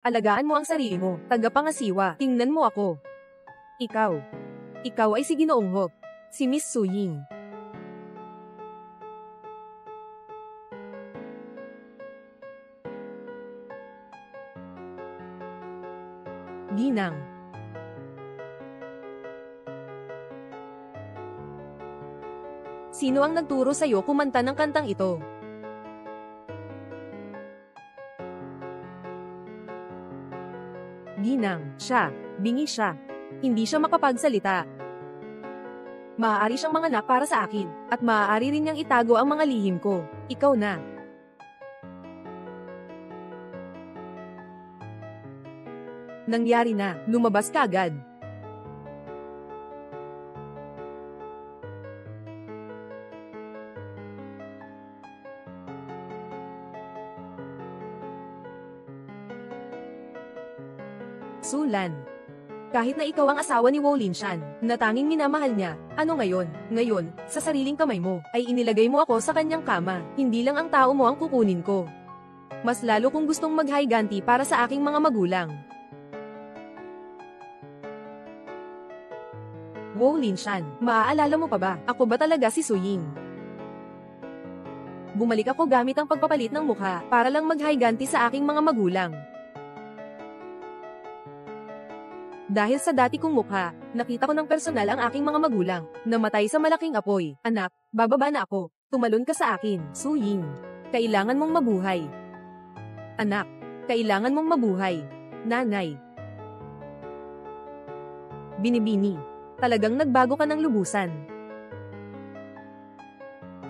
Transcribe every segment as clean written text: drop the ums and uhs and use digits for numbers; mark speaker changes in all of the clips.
Speaker 1: Alagaan mo ang sarili mo, tagapangasiwa. Tingnan mo ako. Ikaw. Ikaw ay si Ginoong Ho. Si Miss Su Ying. Ginang. Sino ang nagturo sa'yo kumanta ng kantang ito? Ginang, siya. Bingi siya. Hindi siya makapagsalita. Maaari siyang manganak para sa akin, at maaari rin niyang itago ang mga lihim ko. Ikaw na. Nangyari na, lumabas ka agad. Sulan. Kahit na ikaw ang asawa ni Wo Linshan, na tanging minamahal niya, ano ngayon? Ngayon, sa sariling kamay mo, ay inilagay mo ako sa kanyang kama. Hindi lang ang tao mo ang kukunin ko. Mas lalo kung gustong maghayganti para sa aking mga magulang. Wo Linshan, maaalala mo pa ba? Ako ba talaga si Su Ying? Bumalik ako gamit ang pagpapalit ng mukha, para lang maghayganti sa aking mga magulang. Dahil sa dati kong mukha, nakita ko ng personal ang aking mga magulang, namatay sa malaking apoy. Anak, bababa na ako. Tumalon ka sa akin, Su Ying. Kailangan mong mabuhay. Anak, kailangan mong mabuhay. Nanay. Binibini. Talagang nagbago ka ng lubusan.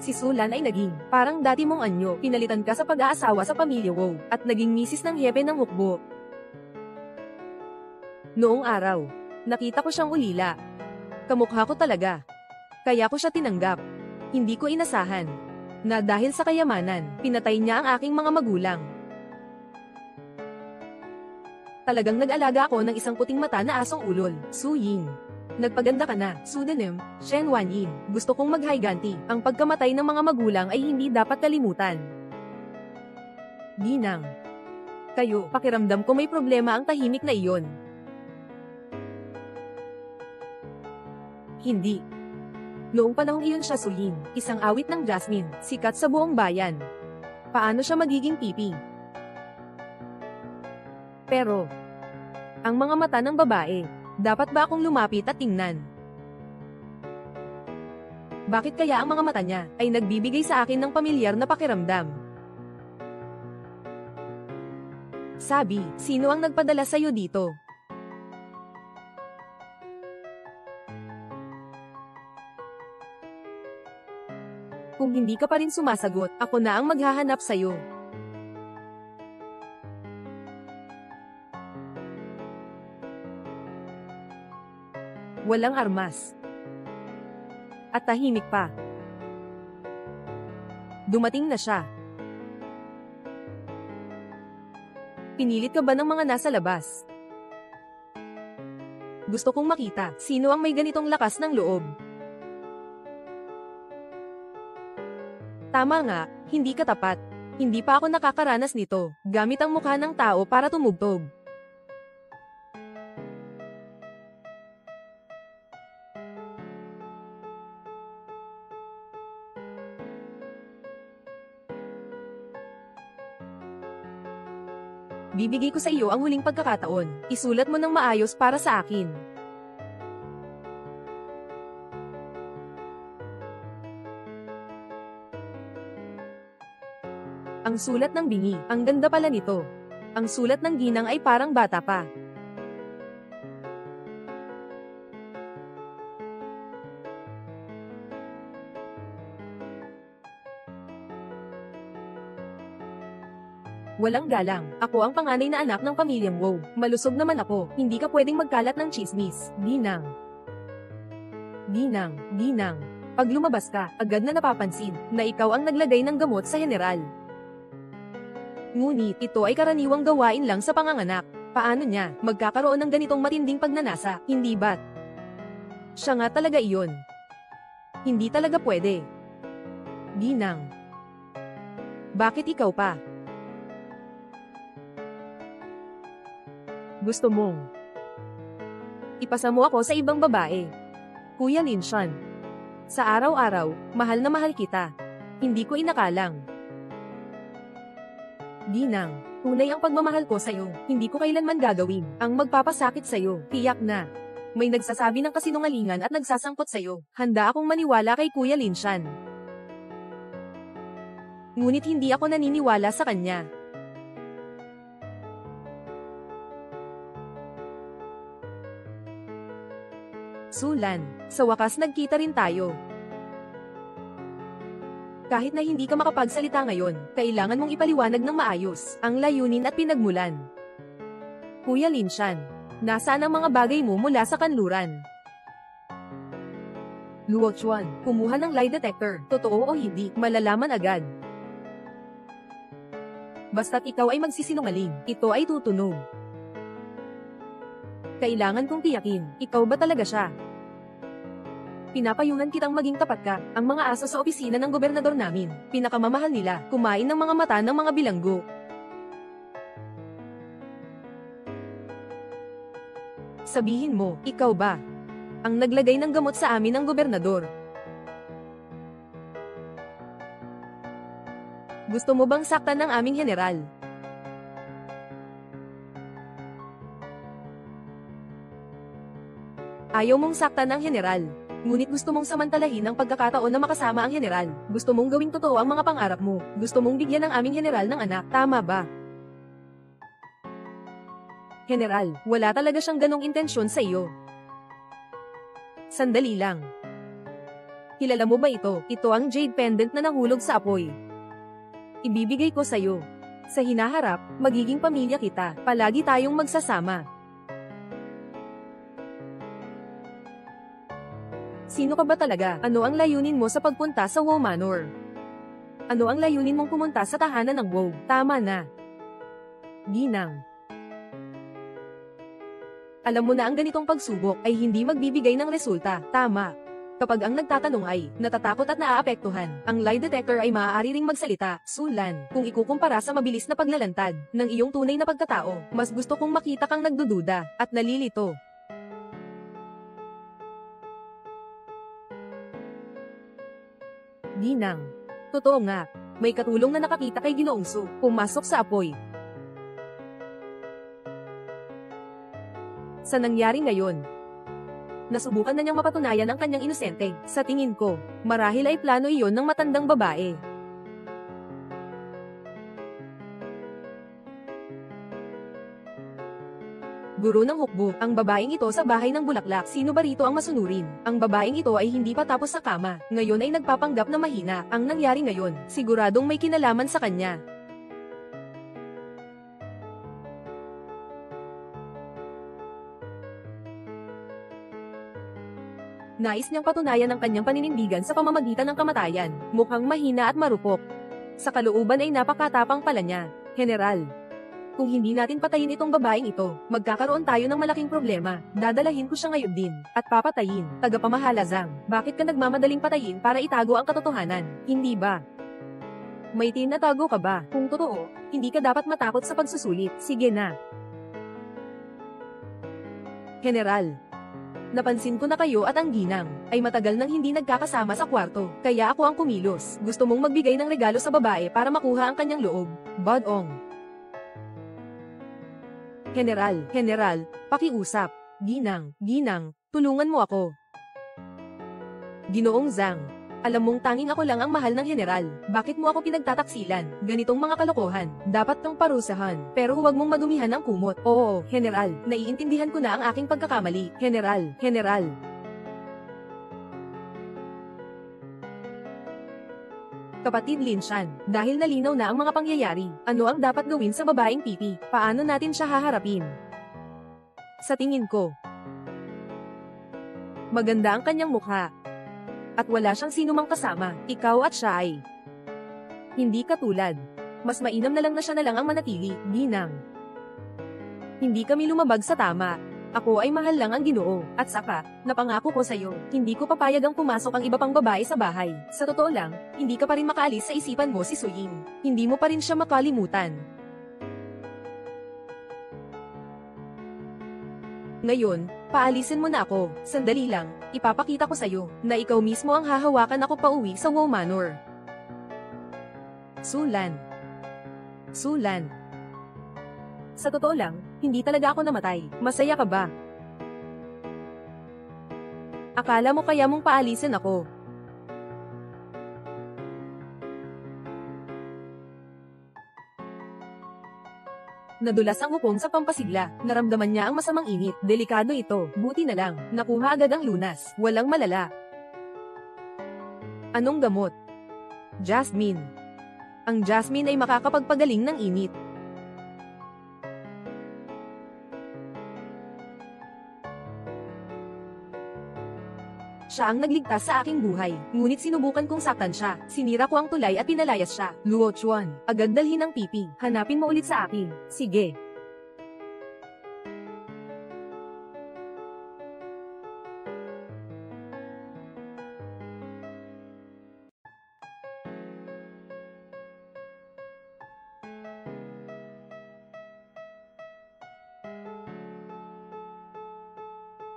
Speaker 1: Si Sulan ay naging, parang dati mong anyo, pinalitan ka sa pag-aasawa sa pamilya Wo, at naging misis ng hepe ng hukbo. Noong araw, nakita ko siyang ulila. Kamukha ko talaga. Kaya ko siya tinanggap. Hindi ko inasahan na dahil sa kayamanan, pinatay niya ang aking mga magulang. Talagang nag-alaga ako ng isang puting mata na asong ulol, Su Ying. Nagpaganda ka na, pseudonym, Shen Wanyin. Gusto kong maghayganti. Ang pagkamatay ng mga magulang ay hindi dapat kalimutan. Ginang. Kayo, pakiramdam ko may problema ang tahimik na iyon. Hindi. Noong panahong iyon siya Su Ying, isang awit ng Jasmine, sikat sa buong bayan. Paano siya magiging pipi? Pero, ang mga mata ng babae, dapat ba akong lumapit at tingnan? Bakit kaya ang mga mata niya ay nagbibigay sa akin ng pamilyar na pakiramdam? Sabi, sino ang nagpadala sa'yo dito? Kung hindi ka pa rin sumasagot, ako na ang maghahanap sa'yo. Walang armas. At tahimik pa. Dumating na siya. Pinilit ka ba ng mga nasa labas? Gusto kong makita, sino ang may ganitong lakas ng loob? Tama nga, hindi ka tapat. Hindi pa ako nakakaranas nito, gamit ang mukha ng tao para tumugtog. Bibigay ko sa iyo ang huling pagkakataon. Isulat mo ng maayos para sa akin. Ang sulat ng bingi, ang ganda pala nito. Ang sulat ng ginang ay parang bata pa. Walang galang. Ako ang panganay na anak ng pamilyang Wo. Malusog naman ako. Hindi ka pwedeng magkalat ng chismis. Ginang. Ginang, ginang. Pag lumabas ka, agad na napapansin na ikaw ang naglagay ng gamot sa general. Ngunit ito ay karaniwang gawain lang sa panganganak. Paano niya magkakaroon ng ganitong matinding pagnanasa, hindi ba't? Siya nga talaga iyon. Hindi talaga pwede. Ginang. Bakit ikaw pa? Gusto mong ipasa mo ako sa ibang babae. Kuya Linshan. Sa araw-araw, mahal na mahal kita. Hindi ko inakalang. Ginang, tunay ang pagmamahal ko sa'yo. Hindi ko kailanman gagawin ang magpapasakit sa'yo. Tiyak na. May nagsasabi ng kasinungalingan at nagsasangkot sa'yo. Handa akong maniwala kay Kuya Linshan. Ngunit hindi ako naniniwala sa kanya. Sulan, sa wakas nagkita rin tayo. Kahit na hindi ka makapagsalita ngayon, kailangan mong ipaliwanag ng maayos ang layunin at pinagmulan. Kuya Linshan, nasaan ang mga bagay mo mula sa kanluran? Luo Chuan, kumuha ng lie detector, totoo o hindi, malalaman agad. Basta't ikaw ay magsisinungaling, ito ay tutunog. Kailangan kong tiyakin, ikaw ba talaga siya? Pinapayunan kitang maging tapat ka, ang mga aso sa opisina ng gobernador namin, pinakamamahal nila, kumain ng mga mata ng mga bilanggo. Sabihin mo, ikaw ba ang naglagay ng gamot sa amin ng gobernador? Gusto mo bang saktan ng aming general? Ayaw mong saktan ng general, ngunit gusto mong samantalahin ang pagkakataon na makasama ang general. Gusto mong gawing totoo ang mga pangarap mo. Gusto mong bigyan ng aming general ng anak, tama ba? General, wala talaga siyang ganong intensyon sa iyo. Sandali lang. Kilala mo ba ito? Ito ang jade pendant na nahulog sa apoy. Ibibigay ko sa iyo. Sa hinaharap, magiging pamilya kita. Palagi tayong magsasama. Sino ka ba talaga? Ano ang layunin mo sa pagpunta sa Wu Manor? Ano ang layunin mong pumunta sa tahanan ng Wu? Tama na. Ginang. Alam mo na ang ganitong pagsubok ay hindi magbibigay ng resulta, tama. Kapag ang nagtatanong ay natatakot at naaapektuhan, ang lie detector ay maaari ring magsalita. Sulan, kung ikukumpara sa mabilis na paglalantad ng iyong tunay na pagkatao, mas gusto kong makita kang nagdududa at nalilito. Ginang. Totoo nga, may katulong na nakakita kay Ginoong Su, pumasok sa apoy. Sa nangyari ngayon, nasubukan na niyang mapatunayan ang kanyang inosente. Sa tingin ko, marahil ay plano iyon ng matandang babae. Guro ng hukbo, ang babaeng ito sa bahay ng bulaklak. Sino ba rito ang masunurin? Ang babaeng ito ay hindi pa tapos sa kama. Ngayon ay nagpapanggap na mahina. Ang nangyari ngayon, siguradong may kinalaman sa kanya. Nais niyang patunayan ang kanyang paninindigan sa pamamagitan ng kamatayan. Mukhang mahina at marupok. Sa kalooban ay napakatapang pala niya. General. Kung hindi natin patayin itong babaeng ito, magkakaroon tayo ng malaking problema. Dadalahin ko siya ngayon din, at papatayin. Tagapamahala Zhang, bakit ka nagmamadaling patayin para itago ang katotohanan? Hindi ba? May tinatago ka ba? Kung totoo, hindi ka dapat matakot sa pagsusulit. Sige na. General. Napansin ko na kayo at ang ginang ay matagal nang hindi nagkakasama sa kwarto, kaya ako ang kumilos. Gusto mong magbigay ng regalo sa babae para makuha ang kanyang loob. Badong. General, pakiusap. Ginang, tulungan mo ako. Ginoong Zhang, alam mong tanging ako lang ang mahal ng general. Bakit mo ako pinagtataksilan? Ganitong mga kalokohan, dapat kang parusahan. Pero huwag mong madumihan ang kumot. Oo, general, naiintindihan ko na ang aking pagkakamali. General. Kapatid Linshan, dahil nalinaw na ang mga pangyayari, ano ang dapat gawin sa babaeng pipi? Paano natin siya haharapin? Sa tingin ko, maganda ang kanyang mukha. At wala siyang sinumang kasama, ikaw at siya ay hindi katulad. Mas mainam na lang na siya na lang ang manatili, Ginang. Hindi kami lumabag sa tama. Ako ay mahal lang ang Ginoo, at saka, napangako ko sa'yo, hindi ko papayag ang pumasok ang iba pang babae sa bahay. Sa totoo lang, hindi ka pa rin makaalis sa isipan mo si Suying. Hindi mo pa rin siya makalimutan. Ngayon, paalisin mo na ako. Sandali lang, ipapakita ko sa'yo na ikaw mismo ang hahawakan ako pauwi sa Wow Manor. Sulan. Sulan. Sa totoo lang, hindi talaga ako namatay. Masaya ka ba? Akala mo kaya mong paalisin ako? Nadulas ang hukong sa pampasigla. Naramdaman niya ang masamang init. Delikado ito. Buti na lang. Nakuha agad ang lunas. Walang malala. Anong gamot? Jasmine. Ang jasmine ay makakapagpagaling ng init. Siya ang nagligtas sa aking buhay, ngunit sinubukan kong saktan siya. Sinira ko ang tulay at pinalayas siya. Luo Chuan, agad dalhin ang pipi. Hanapin mo ulit sa akin. Sige.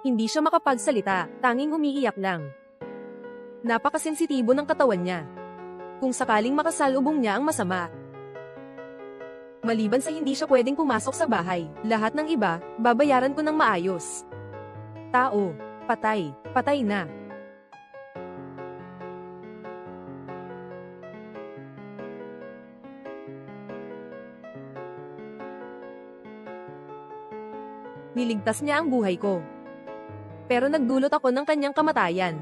Speaker 1: Hindi siya makapagsalita, tanging umiiyak lang. Napakasensitibo ng katawan niya. Kung sakaling makasalubong niya ang masama. Maliban sa hindi siya pwedeng pumasok sa bahay, lahat ng iba, babayaran ko ng maayos. Tao, patay, patay na. Niligtas niya ang buhay ko. Pero nagdulot ako ng kanyang kamatayan.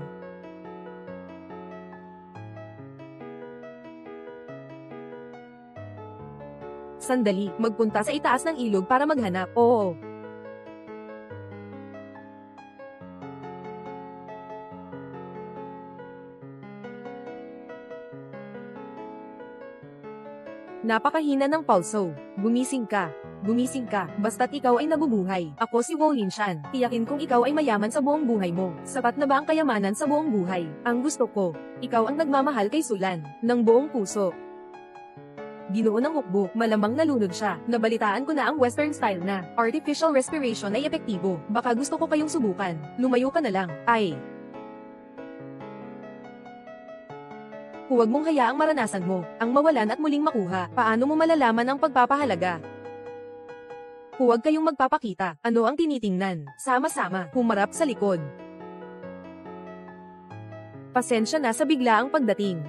Speaker 1: Sandali, magpunta sa itaas ng ilog para maghanap. Oo. Napakahina ng pulso. Gumising ka. Gumising ka, basta't ikaw ay nabubuhay. Ako si Wo Linshan. Tiyakin kong ikaw ay mayaman sa buong buhay mo. Sapat na ba ang kayamanan sa buong buhay? Ang gusto ko, ikaw ang nagmamahal kay Sulan, ng buong puso. Ginoo ng hukbo, malamang nalunod siya. Nabalitaan ko na ang western style na artificial respiration ay epektibo. Baka gusto ko kayong subukan. Lumayo ka na lang. Ay. Huwag mong hayaang maranasan mo, ang mawalan at muling makuha. Paano mo malalaman ang pagpapahalaga? Huwag kayong magpapakita. Ano ang tinitingnan? Sama-sama, humarap sa likod. Pasensya na sa biglaang pagdating.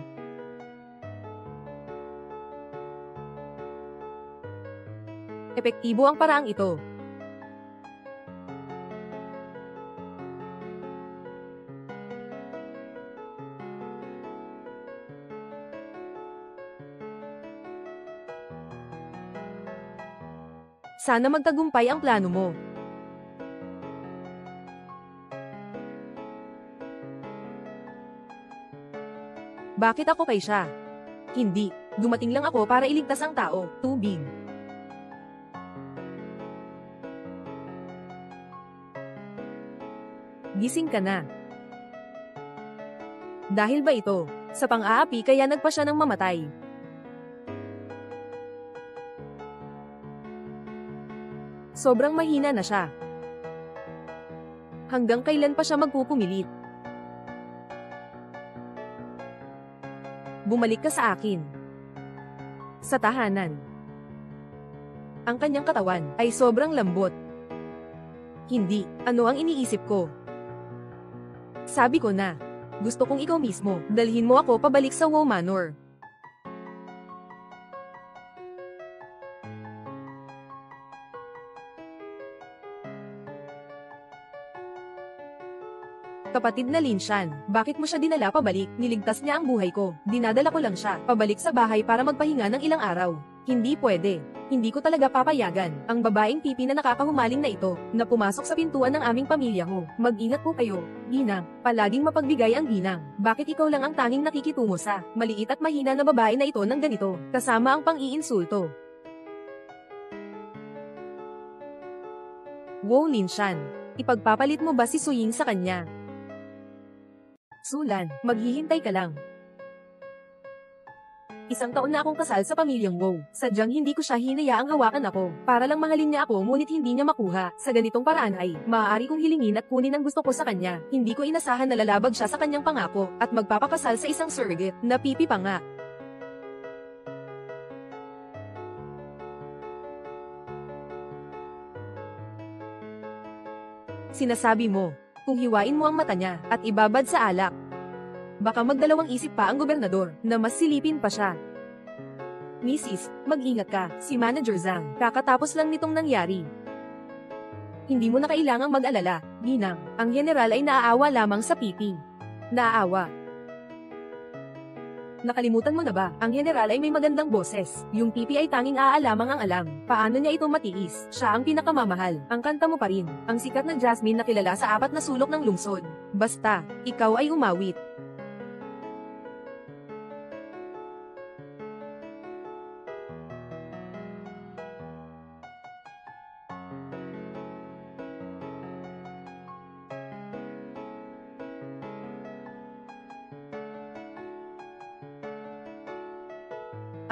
Speaker 1: Epektibo ang paraang ito. Sana magtagumpay ang plano mo. Bakit ako kay siya? Hindi. Dumating lang ako para iligtas ang tao. Tubig. Gising ka na. Dahil ba ito, sa pang-aapi kaya nagpa siya ng mamatay? Sobrang mahina na siya. Hanggang kailan pa siya magpupumilit? Bumalik ka sa akin. Sa tahanan. Ang kanyang katawan ay sobrang lambot. Hindi, ano ang iniisip ko? Sabi ko na, gusto kong ikaw mismo, dalhin mo ako pabalik sa Wow Manor. Kapatid na Linshan, bakit mo siya dinala pabalik? Niligtas niya ang buhay ko. Dinadala ko lang siya, pabalik sa bahay para magpahinga ng ilang araw. Hindi pwede. Hindi ko talaga papayagan ang babaeng pipi na nakakahumaling na ito, na pumasok sa pintuan ng aming pamilya ko. Mag-ingat po kayo, Ginang. Palaging mapagbigay ang ginang. Bakit ikaw lang ang tanging nakikitungo sa maliit at mahina na babae na ito ng ganito, kasama ang pang-iinsulto? Wow Linshan, ipagpapalit mo ba si Suying sa kanya? Sulan, maghihintay ka lang. Isang taon na akong kasal sa pamilyang Wu. Sadyang hindi ko siya hinayaang hawakan ako. Para lang mahalin niya ako ngunit hindi niya makuha. Sa ganitong paraan ay, maaari kong hilingin at kunin ang gusto ko sa kanya. Hindi ko inasahan na lalabag siya sa kanyang pangako, at magpapakasal sa isang surrogate, na pipi pa nga. Sinasabi mo, kung hiwain mo ang mata niya, at ibabad sa alak. Baka magdalawang isip pa ang gobernador, na mas silipin pa siya. Mrs., mag-ingat ka, si Manager Zhang, kakatapos lang nitong nangyari. Hindi mo na kailangang mag-alala, Ginang, ang general ay naaawa lamang sa pipi. Naaawa. Nakalimutan mo na ba, ang general ay may magandang boses, yung pipi ay tanging aalamang ang alam. Paano niya ito matiis? Siya ang pinakamamahal, ang kanta mo pa rin, ang sikat na Jasmine na kilala sa 4 na sulok ng lungsod. Basta, ikaw ay umawit.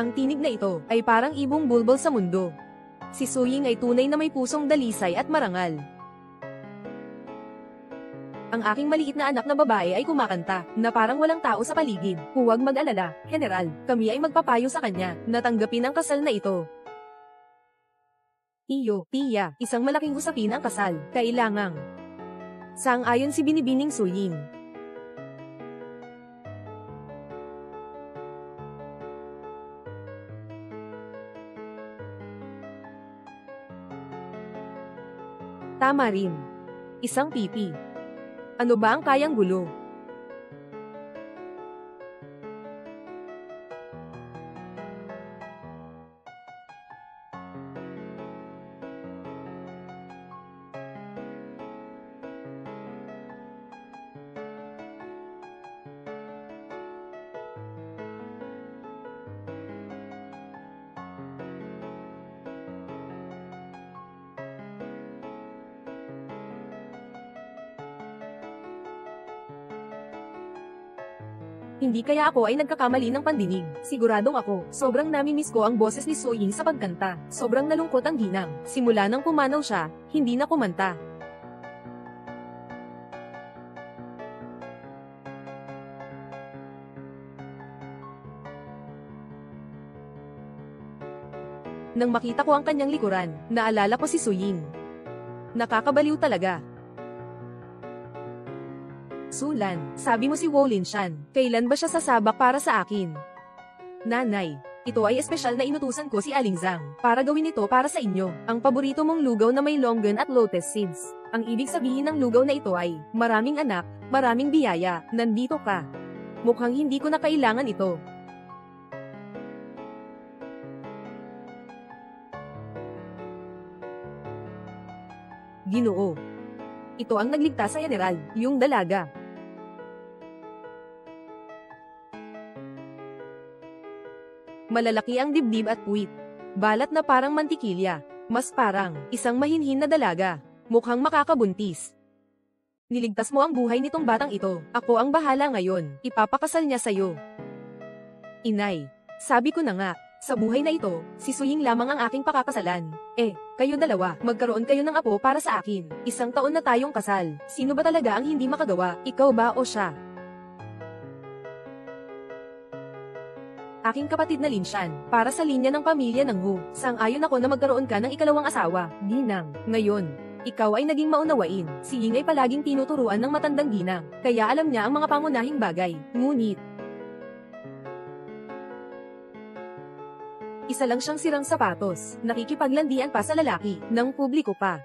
Speaker 1: Ang tinig na ito ay parang ibong bulbul sa mundo. Si Suying ay tunay na may pusong dalisay at marangal. Ang aking maliit na anak na babae ay kumakanta, na parang walang tao sa paligid. Huwag mag-alala, General, kami ay magpapayo sa kanya, na tanggapin ang kasal na ito. Iyo, Tia, isang malaking usapin ang kasal, kailangang. Sang-ayon si Binibining Suying. Tama rin. Isang pipi. Ano ba ang kayang gulo? Hindi kaya ako ay nagkakamali ng pandinig. Siguradong ako, sobrang nami-miss ko ang boses ni Suying sa pagkanta. Sobrang nalungkot ang Ginang. Simula nang pumanaw siya, hindi na kumanta. Nang makita ko ang kanyang likuran, naalala ko si Suying. Nakakabaliw talaga. Sulan, sabi mo si Wolin Shan, kailan ba siya sasabak para sa akin? Nanay, ito ay espesyal na inutusan ko si Aling Zhang, para gawin ito para sa inyo, ang paborito mong lugaw na may longgan at lotus seeds. Ang ibig sabihin ng lugaw na ito ay, maraming anak, maraming biyaya, nandito ka. Mukhang hindi ko na kailangan ito. Ginoo. Ito ang nagligtas sa general, yung dalaga. Malalaki ang dibdib at puwit. Balat na parang mantikilya. Mas parang isang mahinhin na dalaga. Mukhang makakabuntis. Niligtas mo ang buhay nitong batang ito. Ako ang bahala ngayon. Ipapakasal niya sa'yo. Inay, sabi ko na nga, sa buhay na ito, si Suying lamang ang aking pakakasalan. Kayo dalawa, magkaroon kayo ng apo para sa akin. 1 taon na tayong kasal. Sino ba talaga ang hindi makagawa? Ikaw ba o siya? Aking kapatid na Linshan, para sa linya ng pamilya ng Wu. Sang-ayon ako na magkaroon ka ng ikalawang asawa, Ginang. Ngayon, ikaw ay naging maunawain. Si Ying ay palaging tinuturuan ng matandang Ginang, kaya alam niya ang mga pangunahing bagay. Ngunit, isa lang siyang sirang sapatos, nakikipaglandian pa sa lalaki, ng publiko pa.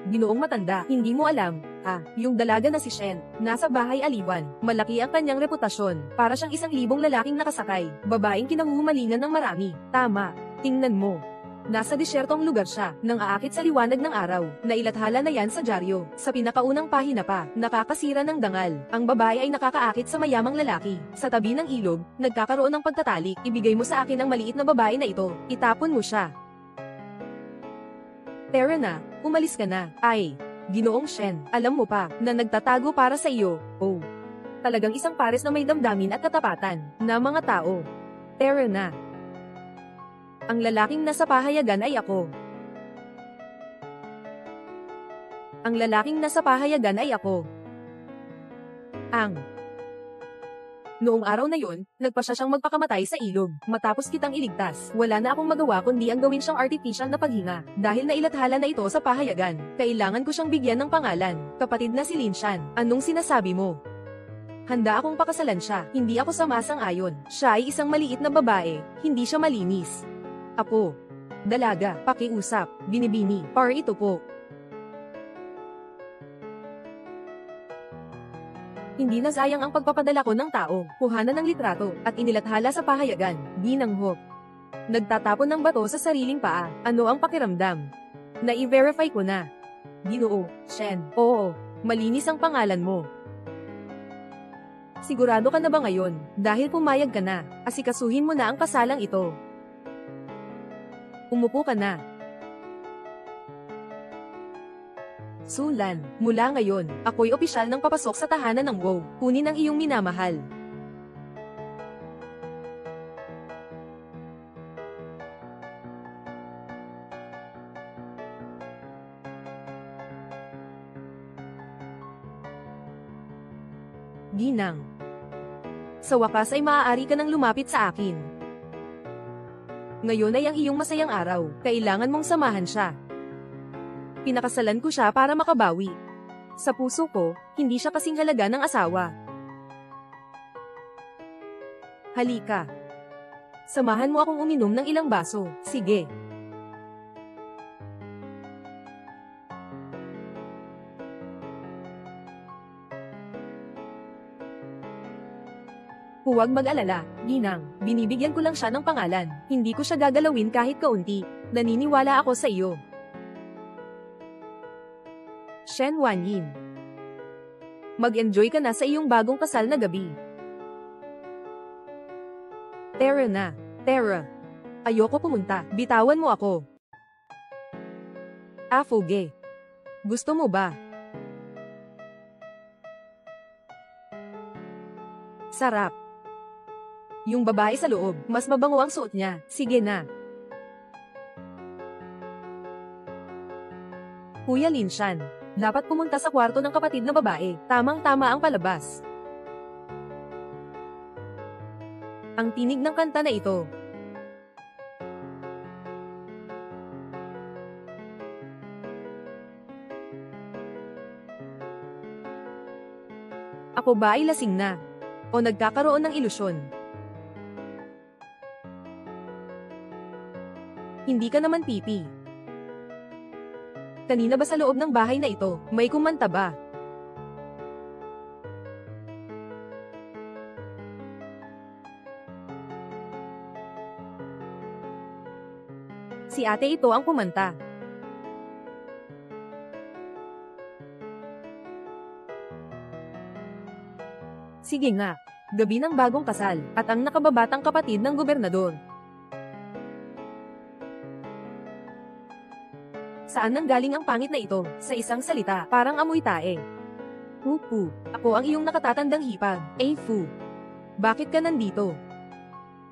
Speaker 1: Ginoong matanda, hindi mo alam, yung dalaga na si Shen, nasa bahay aliwan, malaki ang kanyang reputasyon, para siyang 1,000 lalaking nakasakay, babaeng kinahuhumalingan ng marami. Tama, tingnan mo. Nasa disyertong lugar siya, nang aakit sa liwanag ng araw, nailathala na yan sa dyaryo, sa pinakaunang pahina pa, nakakasira ng dangal, ang babae ay nakakaakit sa mayamang lalaki, sa tabi ng ilog, nagkakaroon ng pagtatalik, ibigay mo sa akin ang maliit na babae na ito, itapon mo siya. Tara na, umalis ka na, Ginoong Shen, alam mo pa, na nagtatago para sa iyo, Talagang isang pares na may damdamin at katapatan na mga tao. Tara na. Ang lalaking nasa pahayagan ay ako. Ang lalaking nasa pahayagan ay ako. Noong araw na yon, nagpa siya siyang magpakamatay sa ilog. Matapos kitang iligtas, wala na akong magawa kundi ang gawin siyang artificial na paghinga. Dahil nailathala na ito sa pahayagan, kailangan ko siyang bigyan ng pangalan. Kapatid na si Linshan, anong sinasabi mo? Handa akong pakasalan siya, hindi ako sumasang-ayon. Siya ay isang maliit na babae, hindi siya malinis. Apo. Dalaga, pakiusap, binibini, par ito po. Hindi na sayang ang pagpapadala ko ng tao, kuhanan ng litrato, at inilathala sa pahayagan, ginanghop. Nagtatapon ng bato sa sariling paa, ano ang pakiramdam? Na-i-verify ko na. Ginoo, Shen, oo, malinis ang pangalan mo. Sigurado ka na ba ngayon, dahil pumayag ka na, asikasuhin mo na ang kasalang ito. Umupo ka na. Sulan, mula ngayon, ako'y opisyal ng papasok sa tahanan ng WoW. Kunin ang iyong minamahal. Ginang. Sa wakas ay maaari ka nang lumapit sa akin. Ngayon ay ang iyong masayang araw, kailangan mong samahan siya. Pinakasalan ko siya para makabawi. Sa puso ko, hindi siya kasing halaga ng asawa. Halika. Samahan mo akong uminom ng ilang baso, sige. Huwag mag-alala, Ginang, binibigyan ko lang siya ng pangalan, hindi ko siya gagalawin kahit kaunti, naniniwala ako sa iyo. Shen Wanyin. Mag-enjoy ka na sa iyong bagong kasal na gabi. Tara na, Tara. Ayoko pumunta, bitawan mo ako. Fuge. Gusto mo ba? Sarap. Yung babae sa loob, mas mabango ang suot niya, sige na. Kuya Linshan. Dapat pumunta sa kwarto ng kapatid na babae, tamang-tama ang palabas. Ang tinig ng kanta na ito. Ako ba ay lasing na? O nagkakaroon ng ilusyon? Hindi ka naman pipi. Kanina ba sa loob ng bahay na ito, may kumanta ba? Si ate ito ang kumanta. Sige nga, gabi ng bagong kasal, at ang nakababatang kapatid ng gobernador. Saan nanggaling ang pangit na ito? Sa isang salita, parang amoy tae. Pupu, ako ang iyong nakatatandang hipag. Fu. Bakit ka nandito?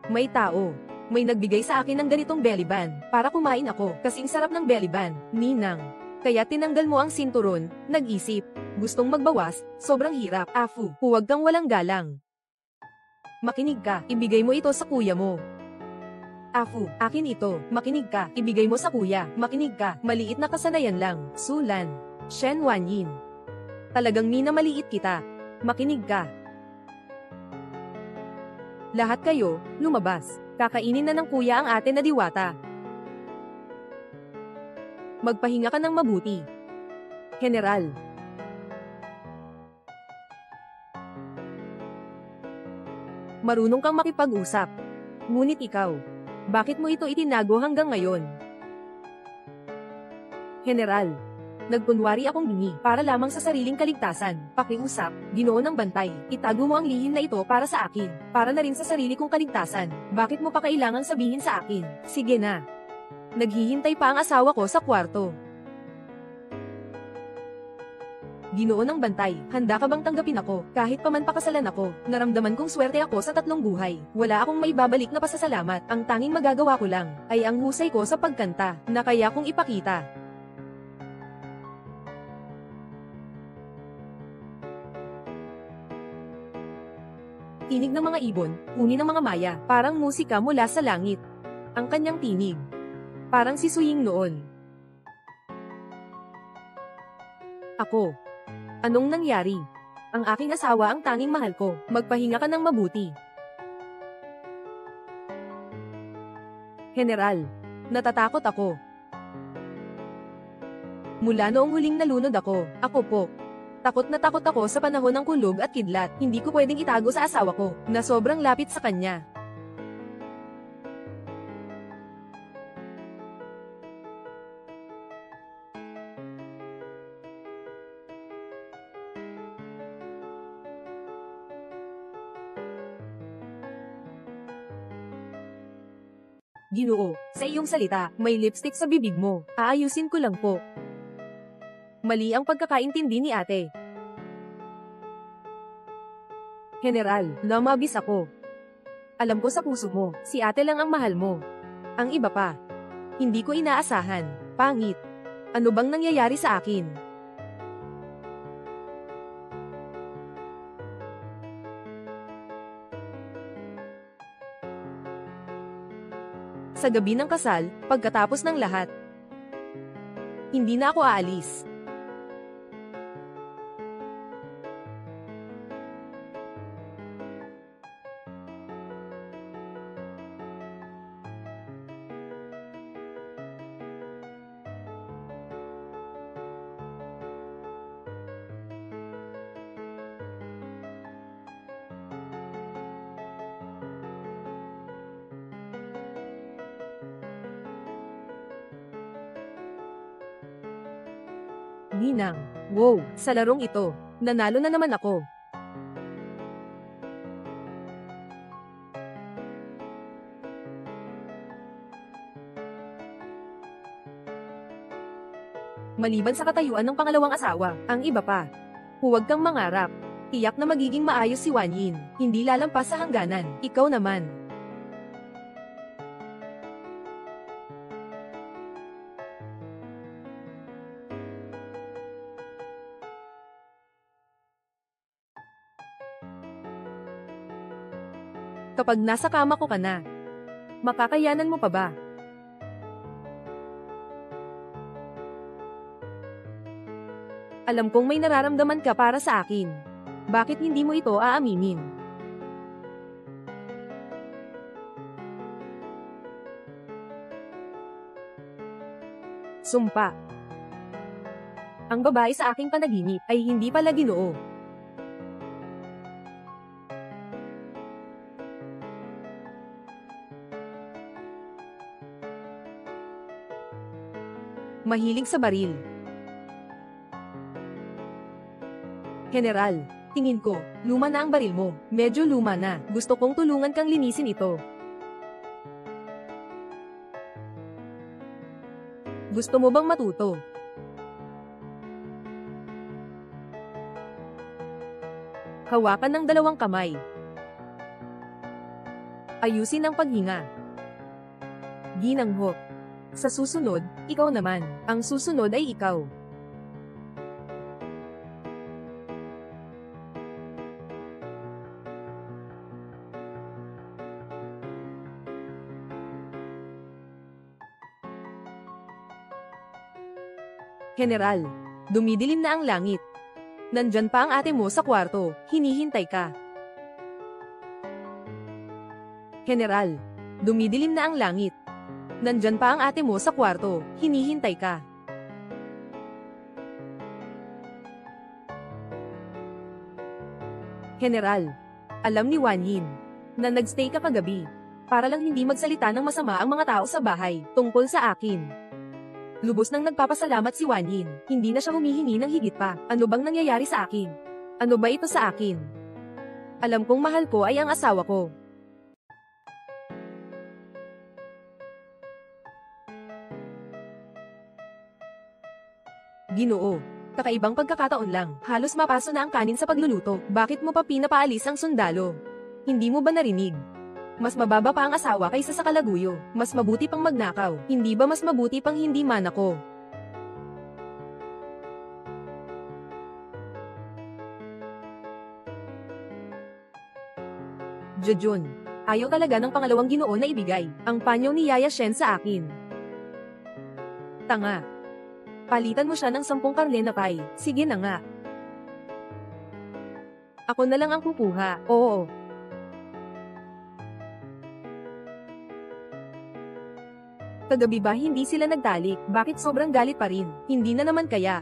Speaker 1: May tao. May nagbigay sa akin ng ganitong belly band, para kumain ako, kasing sarap ng belly band, Ninang. Kaya tinanggal mo ang sinturon, nag-isip. Gustong magbawas, sobrang hirap. Afu, huwag kang walang galang. Makinig ka, ibigay mo ito sa kuya mo. Afu, akin ito, makinig ka, ibigay mo sa kuya, makinig ka, maliit na kasanayan lang, Sulan. Shen Wanyin. Talagang minamaliit kita. Makinig ka. Lahat kayo, lumabas. Kakainin na ng kuya ang ate na diwata. Magpahinga ka ng mabuti. General. Marunong kang makipag-usap. Ngunit ikaw, bakit mo ito itinago hanggang ngayon? General, nagkunwari akong bingi para lamang sa sariling kaligtasan. Pakiusap, Ginoo ng bantay, itago mo ang lihim na ito para sa akin, para na rin sa sarili kong kaligtasan. Bakit mo pa kailangang sabihin sa akin? Sige na. Naghihintay pa ang asawa ko sa kwarto. Ginoo ng bantay, handa ka bang tanggapin ako? Kahit pa man pakasalan ako, naramdaman kong swerte ako sa 3 buhay. Wala akong maibabalik na pasasalamat. Ang tanging magagawa ko lang, ay ang husay ko sa pagkanta, na kaya kong ipakita. Tinig ng mga ibon, uni ng mga maya, parang musika mula sa langit. Ang kanyang tinig, parang si Suying noon. Ako. Anong nangyari? Ang aking asawa ang tanging mahal ko. Magpahinga ka ng mabuti. General, natatakot ako. Mula noong huling nalunod ako po. Takot na takot ako sa panahon ng kulog at kidlat. Hindi ko pwedeng itago sa asawa ko, na sobrang lapit sa kanya. Ginoo, sa iyong salita, may lipstick sa bibig mo. Aayusin ko lang po. Mali ang pagkakaintindi ni ate. General, lumabis ako. Alam ko sa puso mo, si ate lang ang mahal mo. Ang iba pa. Hindi ko inaasahan. Pangit. Ano bang nangyayari sa akin? Sa gabi ng kasal, pagkatapos ng lahat, hindi na ako aalis. Ninang, wow, sa larong ito, nanalo na naman ako. Maliban sa katayuan ng pangalawang asawa, ang iba pa. Huwag kang mangarap. Tiyak na magiging maayos si Wan Yin, hindi lalampas sa hangganan. Ikaw naman. Kapag nasa kama ko ka na, makakayanan mo pa ba? Alam kong may nararamdaman ka para sa akin. Bakit hindi mo ito aaminin? Sumpa. Ang babae sa aking panaginip ay hindi pala Ginoo. Mahilig sa baril. General, tingin ko, luma na ang baril mo. Medyo luma na. Gusto kong tulungan kang linisin ito. Gusto mo bang matuto? Hawakan ng 2 kamay. Ayusin ang paghinga. Ginanghok. Sa susunod, ikaw naman. Ang susunod ay ikaw. General, dumidilim na ang langit. Nandyan pa ang ate mo sa kwarto, hinihintay ka. General, dumidilim na ang langit. Nandyan pa ang ate mo sa kwarto, hinihintay ka. General, alam ni Wan Yin na nagstay ka kagabi para lang hindi magsalita ng masama ang mga tao sa bahay tungkol sa akin. Lubos nang nagpapasalamat si Wan Yin, hindi na siya humihingi ng higit pa. Ano bang nangyayari sa akin? Ano ba ito sa akin? Alam kong mahal ko ay ang asawa ko. Ginoo, Kakaibang pagkakataon lang, halos mapaso na ang kanin sa pagluluto. Bakit mo pa pinapaalis ang sundalo? Hindi mo ba narinig? Mas mababa pa ang asawa kaysa sa kalaguyo. Mas mabuti pang magnakaw. Hindi ba mas mabuti pang hindi manako? Jejun. Ayaw talaga ng pangalawang Ginoo na ibigay ang panyo ni Yaya Shen sa akin. Tanga. Palitan mo siya ng 10 karne na pie. Sige na nga. Ako na lang ang kukuha. Oo. Kagabi ba hindi sila nagtalik? Bakit sobrang galit pa rin? Hindi na naman kaya.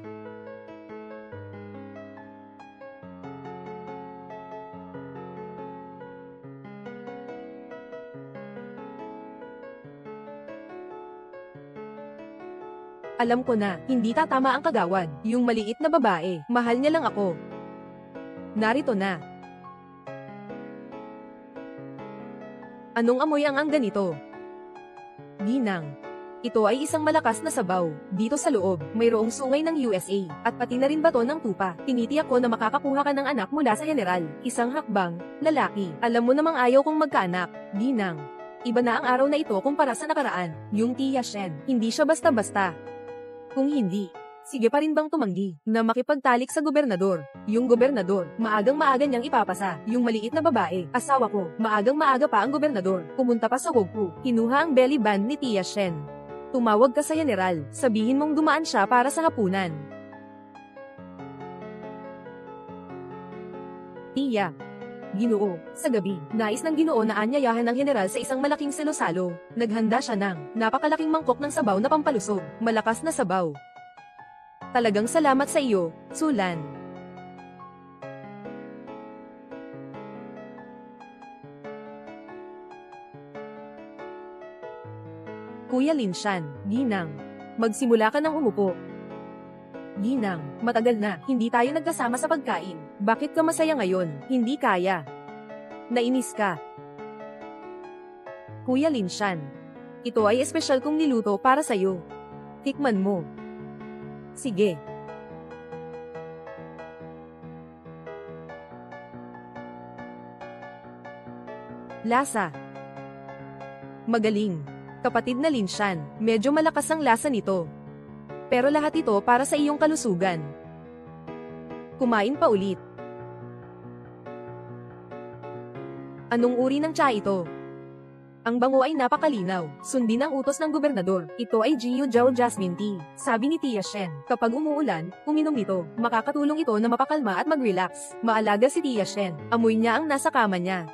Speaker 1: Alam ko na, hindi tatama ang kagawad. Yung maliit na babae, mahal niya lang ako. Narito na. Anong amoy ang ganito? Ginang. Ito ay isang malakas na sabaw. Dito sa loob, mayroong sungay ng USA, at pati na rin bato ng tupa. Tinitiyak ko na makakakuha ka ng anak mula sa general. Isang hakbang, lalaki. Alam mo namang ayaw kong magkaanak, Ginang. Iba na ang araw na ito kumpara sa nakaraan. Yung Tia Shen, hindi siya basta-basta. Kung hindi, sige pa rin bang tumanggi na makipagtalik sa gobernador? Yung gobernador, maagang-maaga niyang ipapasa. Yung maliit na babae, asawa ko, maagang-maaga pa ang gobernador. Pumunta pa sa Wogpu, kinuha ang belly band ni Tia Shen. Tumawag ka sa general, sabihin mong dumaan siya para sa hapunan. Tia. Ginoo, sa gabi, nais ng Ginoo na anyayahan ng general sa isang malaking selosalo. Naghanda siya ng napakalaking mangkok ng sabaw na pampalusog, malakas na sabaw. Talagang salamat sa iyo, Sulan. Kuya Linshan, Ginang. Magsimula ka ng umupo. Ginang, matagal na, hindi tayo nagkasama sa pagkain. Bakit ka masaya ngayon? Hindi kaya. Nainis ka. Kuya Linshan. Ito ay espesyal kong niluto para sa'yo. Tikman mo. Sige. Lasa. Magaling. Kapatid na Linshan, medyo malakas ang lasa nito. Pero lahat ito para sa iyong kalusugan. Kumain pa ulit. Anong uri ng tsa ito? Ang bango ay napakalinaw, sundin ang utos ng gobernador. Ito ay Jiu Jiao Jasmine Tea. Sabi ni Tia Shen, kapag umuulan, uminom nito. Makakatulong ito na mapakalma at mag-relax. Maalaga si Tia Shen. Amoy niya ang nasa kama niya.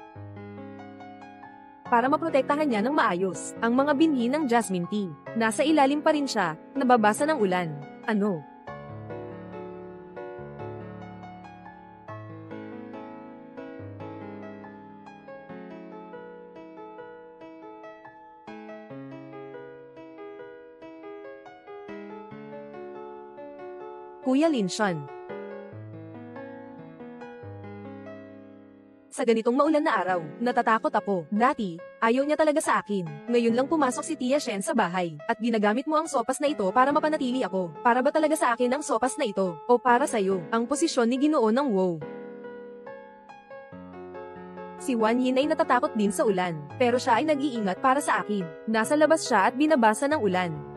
Speaker 1: Para maprotektahan niya ng maayos ang mga binhi ng jasmine tea. Nasa ilalim pa rin siya, nababasa ng ulan. Ano? Kuya Linshan. Sa ganitong maulan na araw, natatakot ako. Dati, ayaw niya talaga sa akin. Ngayon lang pumasok si Tia Shen sa bahay, at ginagamit mo ang sopas na ito para mapanatili ako. Para ba talaga sa akin ang sopas na ito? O para sa'yo, ang posisyon ni Ginoo ng Wow? Si Wan Yin ay natatakot din sa ulan, pero siya ay nag-iingat para sa akin. Nasa labas siya at binabasa ng ulan.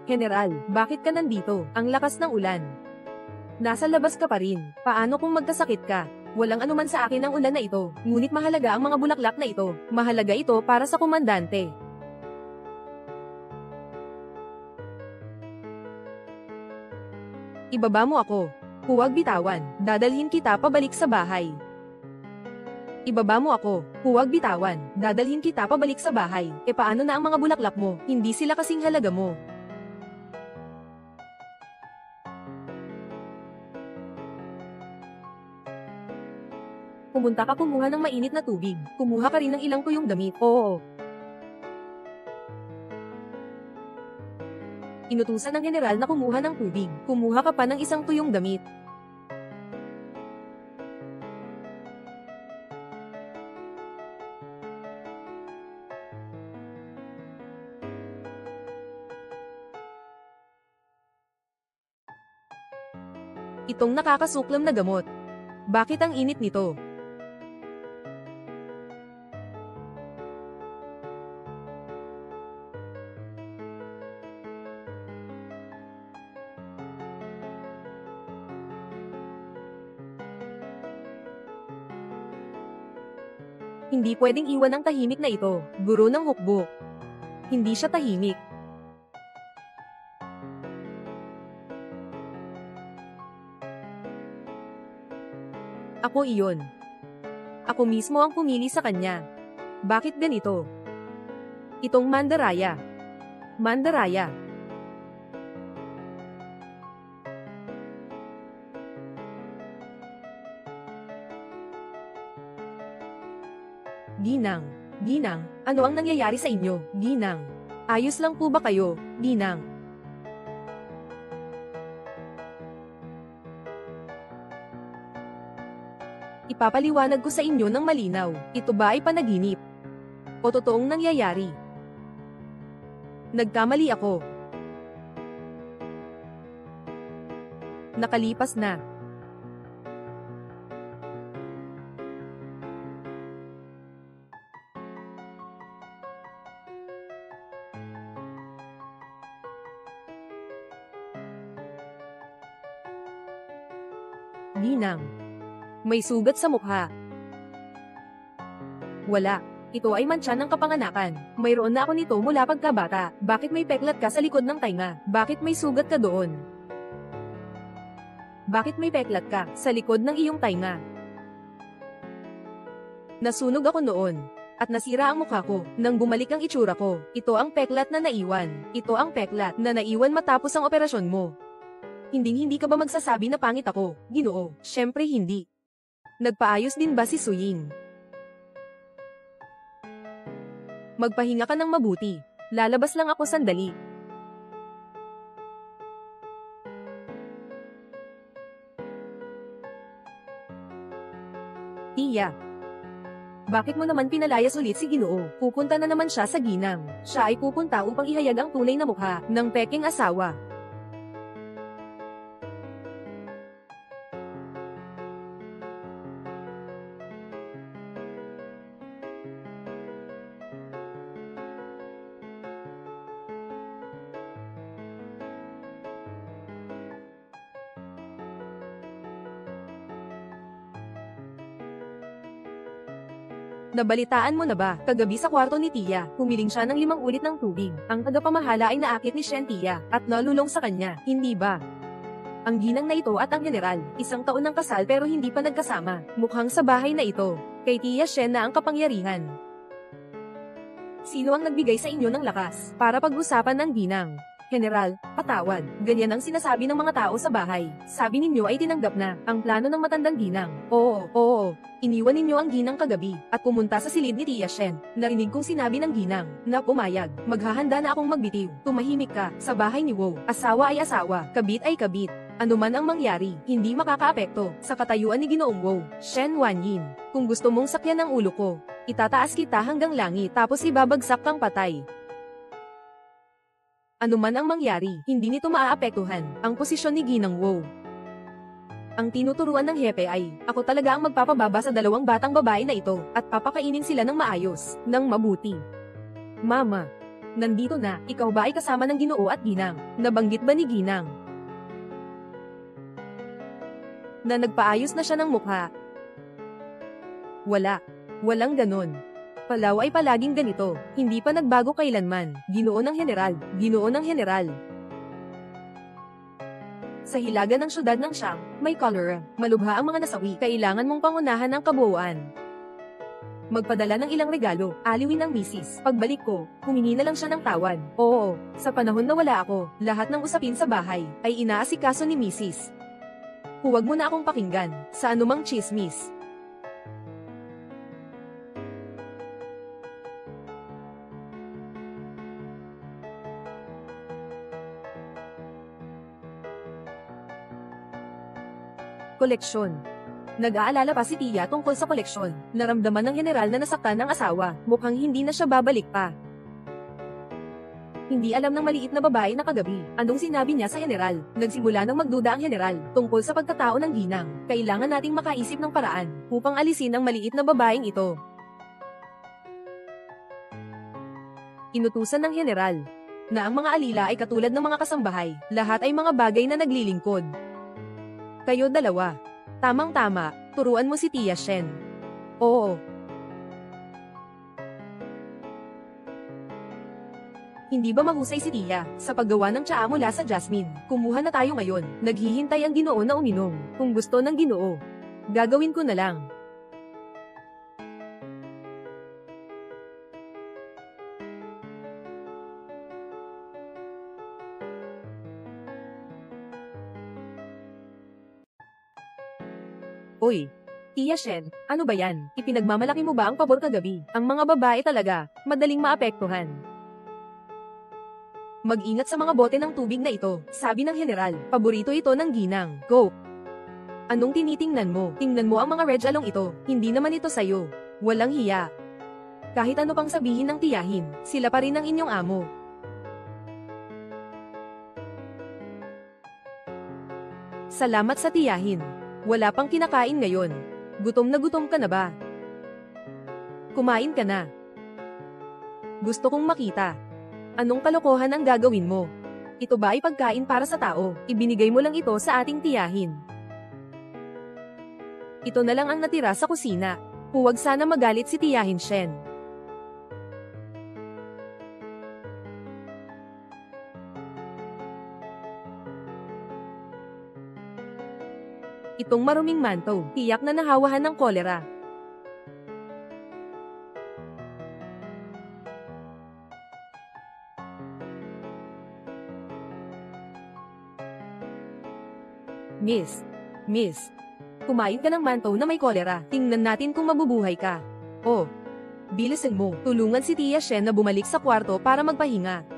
Speaker 1: General, bakit ka nandito? Ang lakas ng ulan. Nasa labas ka pa rin. Paano kung magkasakit ka? Walang anuman sa akin ang ulan na ito, ngunit mahalaga ang mga bulaklak na ito. Mahalaga ito para sa komandante. Ibaba mo ako. Huwag bitawan. Dadalhin kita pabalik sa bahay. Ibaba mo ako. Huwag bitawan. Dadalhin kita pabalik sa bahay. E paano na ang mga bulaklak mo? Hindi sila kasing halaga mo. Pumunta ka kumuha ng mainit na tubig. Kumuha ka rin ng ilang tuyong damit. Oo. Inutusan ng general na kumuha ng tubig. Kumuha ka pa ng isang tuyong damit. Itong nakakasuklam na gamot. Bakit ang init nito? Hindi pwedeng iwan ang tahimik na ito. Guro ng hukbo. Hindi siya tahimik. Ako iyon. Ako mismo ang pumili sa kanya. Bakit ganito? Itong Mandaraya. Mandaraya. Ginang. Ginang, ano ang nangyayari sa inyo? Ginang. Ayos lang po ba kayo, Ginang? Ipapaliwanag ko sa inyo ng malinaw. Ito ba ay panaginip? O totoong nangyayari? Nagkamali ako. Nakalipas na. Ginang. May sugat sa mukha. Wala. Ito ay mantsa ng kapanganakan. Mayroon na ako nito mula pagkabata. Bakit may peklat ka sa likod ng tainga? Bakit may sugat ka doon? Bakit may peklat ka sa likod ng iyong tainga? Nasunog ako noon. At nasira ang mukha ko nang bumalik ang itsura ko. Ito ang peklat na naiwan. Ito ang peklat na naiwan matapos ang operasyon mo. Hindi ka ba magsasabi na pangit ako, Ginoo? Syempre hindi. Nagpaayos din ba si Suying? Magpahinga ka ng mabuti. Lalabas lang ako sandali. Tiya. Bakit mo naman pinalayas ulit si Ginoo? Pupunta na naman siya sa ginang. Siya ay pupunta upang ihayag ang tunay na mukha ng peking asawa. Nabalitaan mo na ba? Kagabi sa kwarto ni Tia, humiling siya ng 5 ulit ng tubig. Ang tagapamahala ay naakit ni Shen Tia, at nalulong sa kanya, hindi ba? Ang ginang na ito at ang general, 1 taon ng kasal pero hindi pa nagkasama. Mukhang sa bahay na ito. Kay Tia Shen na ang kapangyarihan. Sino ang nagbigay sa inyo ng lakas para pag-usapan ng ginang? General, patawad. Ganyan ang sinasabi ng mga tao sa bahay. Sabi ninyo ay tinanggap na ang plano ng matandang ginang. Oo. Iniwan ninyo ang ginang kagabi at pumunta sa silid ni Tia Shen. Narinig kong sinabi ng ginang na pumayag. Maghahanda na akong magbitiw. Tumahimik ka sa bahay ni Wu. Asawa ay asawa, kabit ay kabit. Ano man ang mangyari, hindi makakaapekto sa katayuan ni Ginoong Wu. Shen Wanyin, kung gusto mong sakyan ang ulo ko, itataas kita hanggang langit tapos ibabagsak kang patay. Ano man ang mangyari, hindi nito maaapektuhan ang posisyon ni Ginang Wu. Ang tinuturuan ng hepe ay, ako talaga ang magpapababa sa 2 batang babae na ito, at papakainin sila ng maayos, ng mabuti. Mama, nandito na, ikaw ba ay kasama ng Ginoo at Ginang? Nabanggit ba ni Ginang na nagpaayos na siya ng mukha? Walang ganon. Palaw ay palaging ganito, hindi pa nagbago kailanman. Ginoo ng General, Ginoo ng General. Sa hilaga ng syudad ng Siyang, may cholera. Malubha ang mga nasawi. Kailangan mong pangunahan ang kabuuan. Magpadala ng ilang regalo, aliwin ng misis. Pagbalik ko, humingi na lang siya ng tawad. Oo, sa panahon na wala ako, lahat ng usapin sa bahay ay inaasikaso ni misis. Huwag mo na akong pakinggan sa anumang chismis. Koleksyon. Nag-aalala pa si Tia tungkol sa koleksyon. Naramdaman ng general na nasaktan ng asawa. Mukhang hindi na siya babalik pa. Hindi alam ng maliit na babae na kagabi. Anong sinabi niya sa general? Nagsimula ng magduda ang general tungkol sa pagkatao ng ginang. Kailangan nating makaisip ng paraan upang alisin ang maliit na babaeng ito. Inutusan ng general na ang mga alila ay katulad ng mga kasambahay. Lahat ay mga bagay na naglilingkod. Kayo dalawa. Tamang-tama, turuan mo si Tia Shen. Oo. Hindi ba mahusay si Tia sa paggawa ng tsaa mula sa jasmine? Kumuha na tayo ngayon. Naghihintay ang Ginoo na uminom. Kung gusto ng Ginoo, gagawin ko na lang. Uy, Tia Shen, ano ba yan? Ipinagmamalaki mo ba ang pabor kagabi? Ang mga babae talaga, madaling maapektuhan. Mag-ingat sa mga bote ng tubig na ito, sabi ng general. Paborito ito ng ginang. Go! Anong tinitingnan mo? Tingnan mo ang mga red along ito. Hindi naman ito sayo. Walang hiya. Kahit ano pang sabihin ng tiyahin, sila pa rin ang inyong amo. Salamat sa tiyahin. Wala pang kinakain ngayon. Gutom ka na ba? Kumain ka na. Gusto kong makita. Anong kalokohan ang gagawin mo? Ito ba ay pagkain para sa tao? Ibinigay mo lang ito sa ating tiyahin. Ito na lang ang natira sa kusina. Huwag sana magalit si Tiyahin Shen. Itong maruming manto, tiyak na nahawahan ng kolera. Miss, kumain ka ng manto na may kolera. Tingnan natin kung mabubuhay ka. Oh, bilisan mo. Tulungan si Tia Shen na bumalik sa kwarto para magpahinga.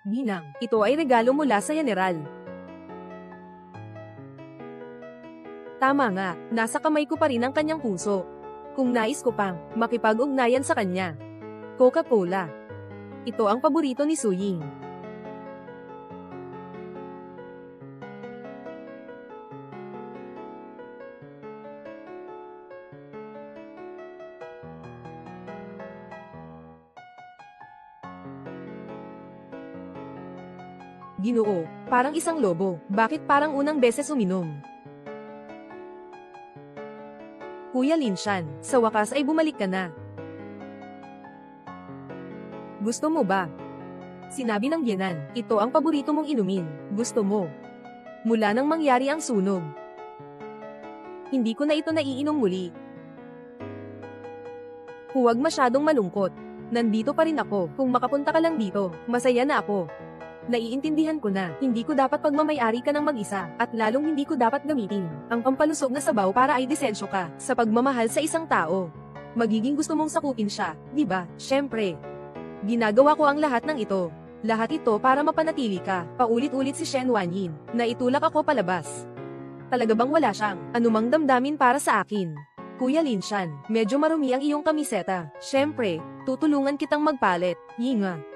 Speaker 1: Ginang, ito ay regalo mula sa general. Tama nga, nasa kamay ko pa rin ang kanyang puso. Kung nais ko pang makipag-ugnayan sa kanya. Coca-Cola. Ito ang paborito ni Suying. Ginoo, parang isang lobo. Bakit parang unang beses uminom? Kuya Linshan, sa wakas ay bumalik ka na. Gusto mo ba? Sinabi ng Yenan, ito ang paborito mong inumin. Gusto mo? Mula nang mangyari ang sunog. Hindi ko na ito naiinom muli. Huwag masyadong malungkot. Nandito pa rin ako. Kung makapunta ka lang dito, masaya na ako. Naiintindihan ko na, hindi ko dapat pagmamayari ka ng mag-isa, at lalong hindi ko dapat gamitin ang pampalusog na sabaw para ay disensyo ka sa pagmamahal sa isang tao. Magiging gusto mong sakupin siya, di ba? Syempre. Ginagawa ko ang lahat ng ito. Lahat ito para mapanatili ka. Paulit-ulit si Shen Wanyin, na itulak ako palabas. Talaga bang wala siyang anumang damdamin para sa akin? Kuya Linshan, medyo marumi ang iyong kamiseta. Syempre, tutulungan kitang magpalit. Yinga.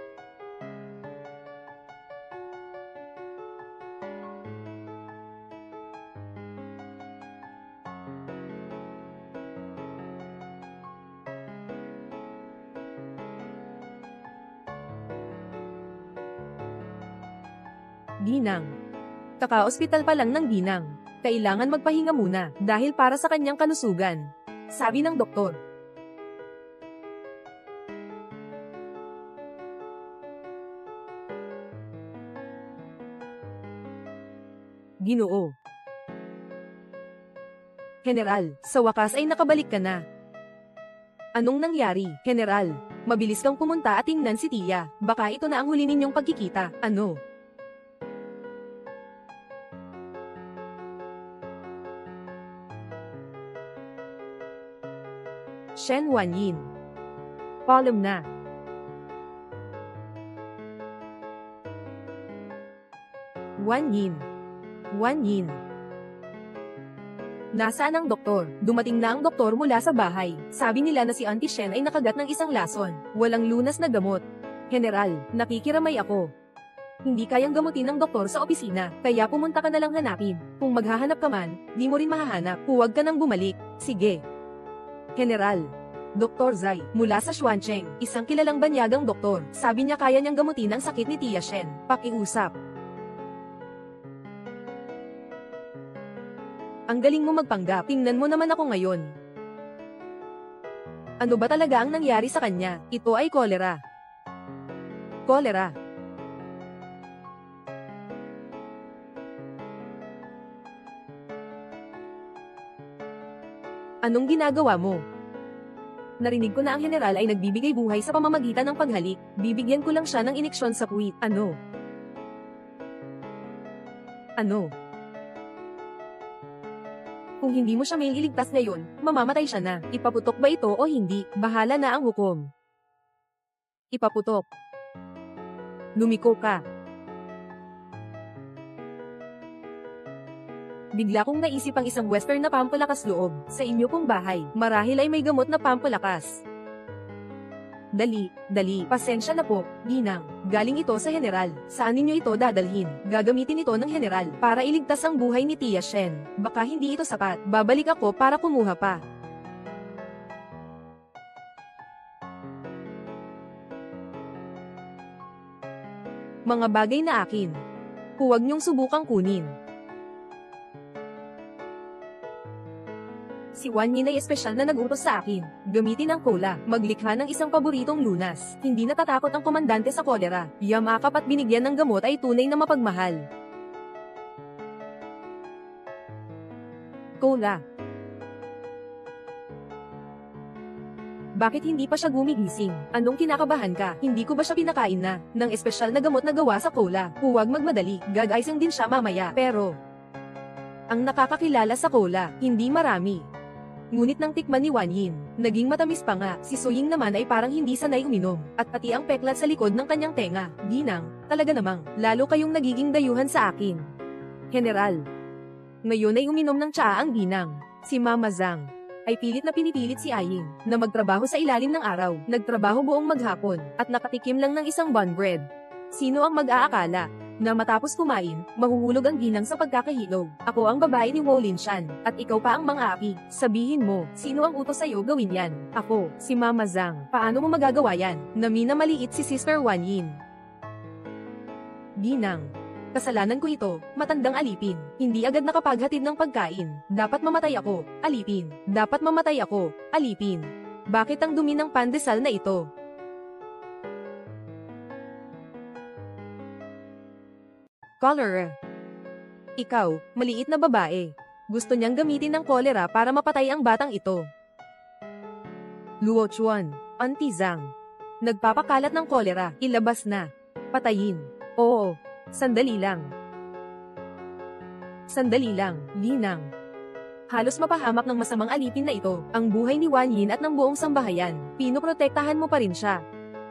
Speaker 1: Ginang. Kaka-ospital pa lang ng Ginang. Kailangan magpahinga muna dahil para sa kanyang kalusugan. Sabi ng doktor. Ginoo. General, sa wakas ay nakabalik ka na. Anong nangyari, General? Mabilis kang pumunta at tingnan si Tia. Baka ito na ang huli ninyong pagkikita. Ano? Shen Wanyin. Column na. Wanyin. Wanyin. Nasaan ang doktor? Dumating na ang doktor mula sa bahay. Sabi nila na si Auntie Shen ay nakagat ng isang lason. Walang lunas na gamot. General, nakikiramay ako. Hindi kayang gamutin ng doktor sa opisina, kaya pumunta ka na lang hanapin. Kung maghahanap ka man, di mo rin mahahanap. Huwag ka nang bumalik. Sige. General. Dr. Zai, mula sa Xuancheng, isang kilalang banyagang doktor. Sabi niya kaya niyang gamutin ang sakit ni Tia Shen. Pakiusap. Ang galing mo magpanggap. Tingnan mo naman ako ngayon. Ano ba talaga ang nangyari sa kanya? Ito ay kolera. Kolera. Anong ginagawa mo? Narinig ko na ang general ay nagbibigay buhay sa pamamagitan ng paghalik. Bibigyan ko lang siya ng ineksyon sa puwit. Ano? Ano? Kung hindi mo siya may iligtas ngayon, mamamatay siya na. Ipaputok ba ito o hindi? Bahala na ang hukom. Ipaputok. Lumiko ka. Bigla kong naisip ang isang western na pampalakas loob. Sa inyo pong bahay, marahil ay may gamot na pampalakas. Dali, pasensya na po, ginang. Galing ito sa general. Saan ninyo ito dadalhin? Gagamitin ito ng general para iligtas ang buhay ni Tia Shen. Baka hindi ito sapat. Babalik ako para kumuha pa. Mga bagay na akin. Huwag niyong subukang kunin. Si Wanyin ay espesyal na nag-utos sa akin. Gamitin ang cola, maglikha ng isang paboritong lunas. Hindi natatakot ang komandante sa kolera. Yamakap at binigyan ng gamot ay tunay na mapagmahal. Cola. Bakit hindi pa siya gumigising? Anong kinakabahan ka? Hindi ko ba siya pinakain na ng espesyal na gamot na gawa sa cola? Huwag magmadali, gag-icing din siya mamaya. Pero, ang nakakakilala sa cola, hindi marami. Ngunit nang tikman ni Wanyin, naging matamis pa nga. Si Suying naman ay parang hindi sanay uminom, at pati ang peklat sa likod ng kanyang tenga. Ginang, talaga namang, lalo kayong nagiging dayuhan sa akin. General. Ngayon ay uminom ng tsaa ang ginang. Si Mama Zhang ay pilit na pinipilit si Aying na magtrabaho sa ilalim ng araw. Nagtrabaho buong maghapon, at nakatikim lang ng isang bun bread. Sino ang mag-aakala na matapos kumain, mahuhulog ang ginang sa pagkakahilog? Ako ang babae ni Wo Linshan, at ikaw pa ang mga-api. Sabihin mo, sino ang utos sa'yo gawin yan? Ako, si Mama Zhang. Paano mo magagawa yan? Nami na maliit si Sister Wanyin. Ginang. Kasalanan ko ito, matandang alipin. Hindi agad nakapaghatid ng pagkain. Dapat mamatay ako, alipin. Dapat mamatay ako, alipin. Bakit ang dumi ng pandesal na ito? Cholera. Ikaw, maliit na babae. Gusto niyang gamitin ng kolera para mapatay ang batang ito. Luo Chuan, Auntie Zhang. Nagpapakalat ng kolera, ilabas na. Patayin. Oo, sandali lang. Sandali lang, ginang. Halos mapahamak ng masamang alipin na ito, ang buhay ni Wanyin at ng buong sambahayan. Pinoprotektahan mo pa rin siya.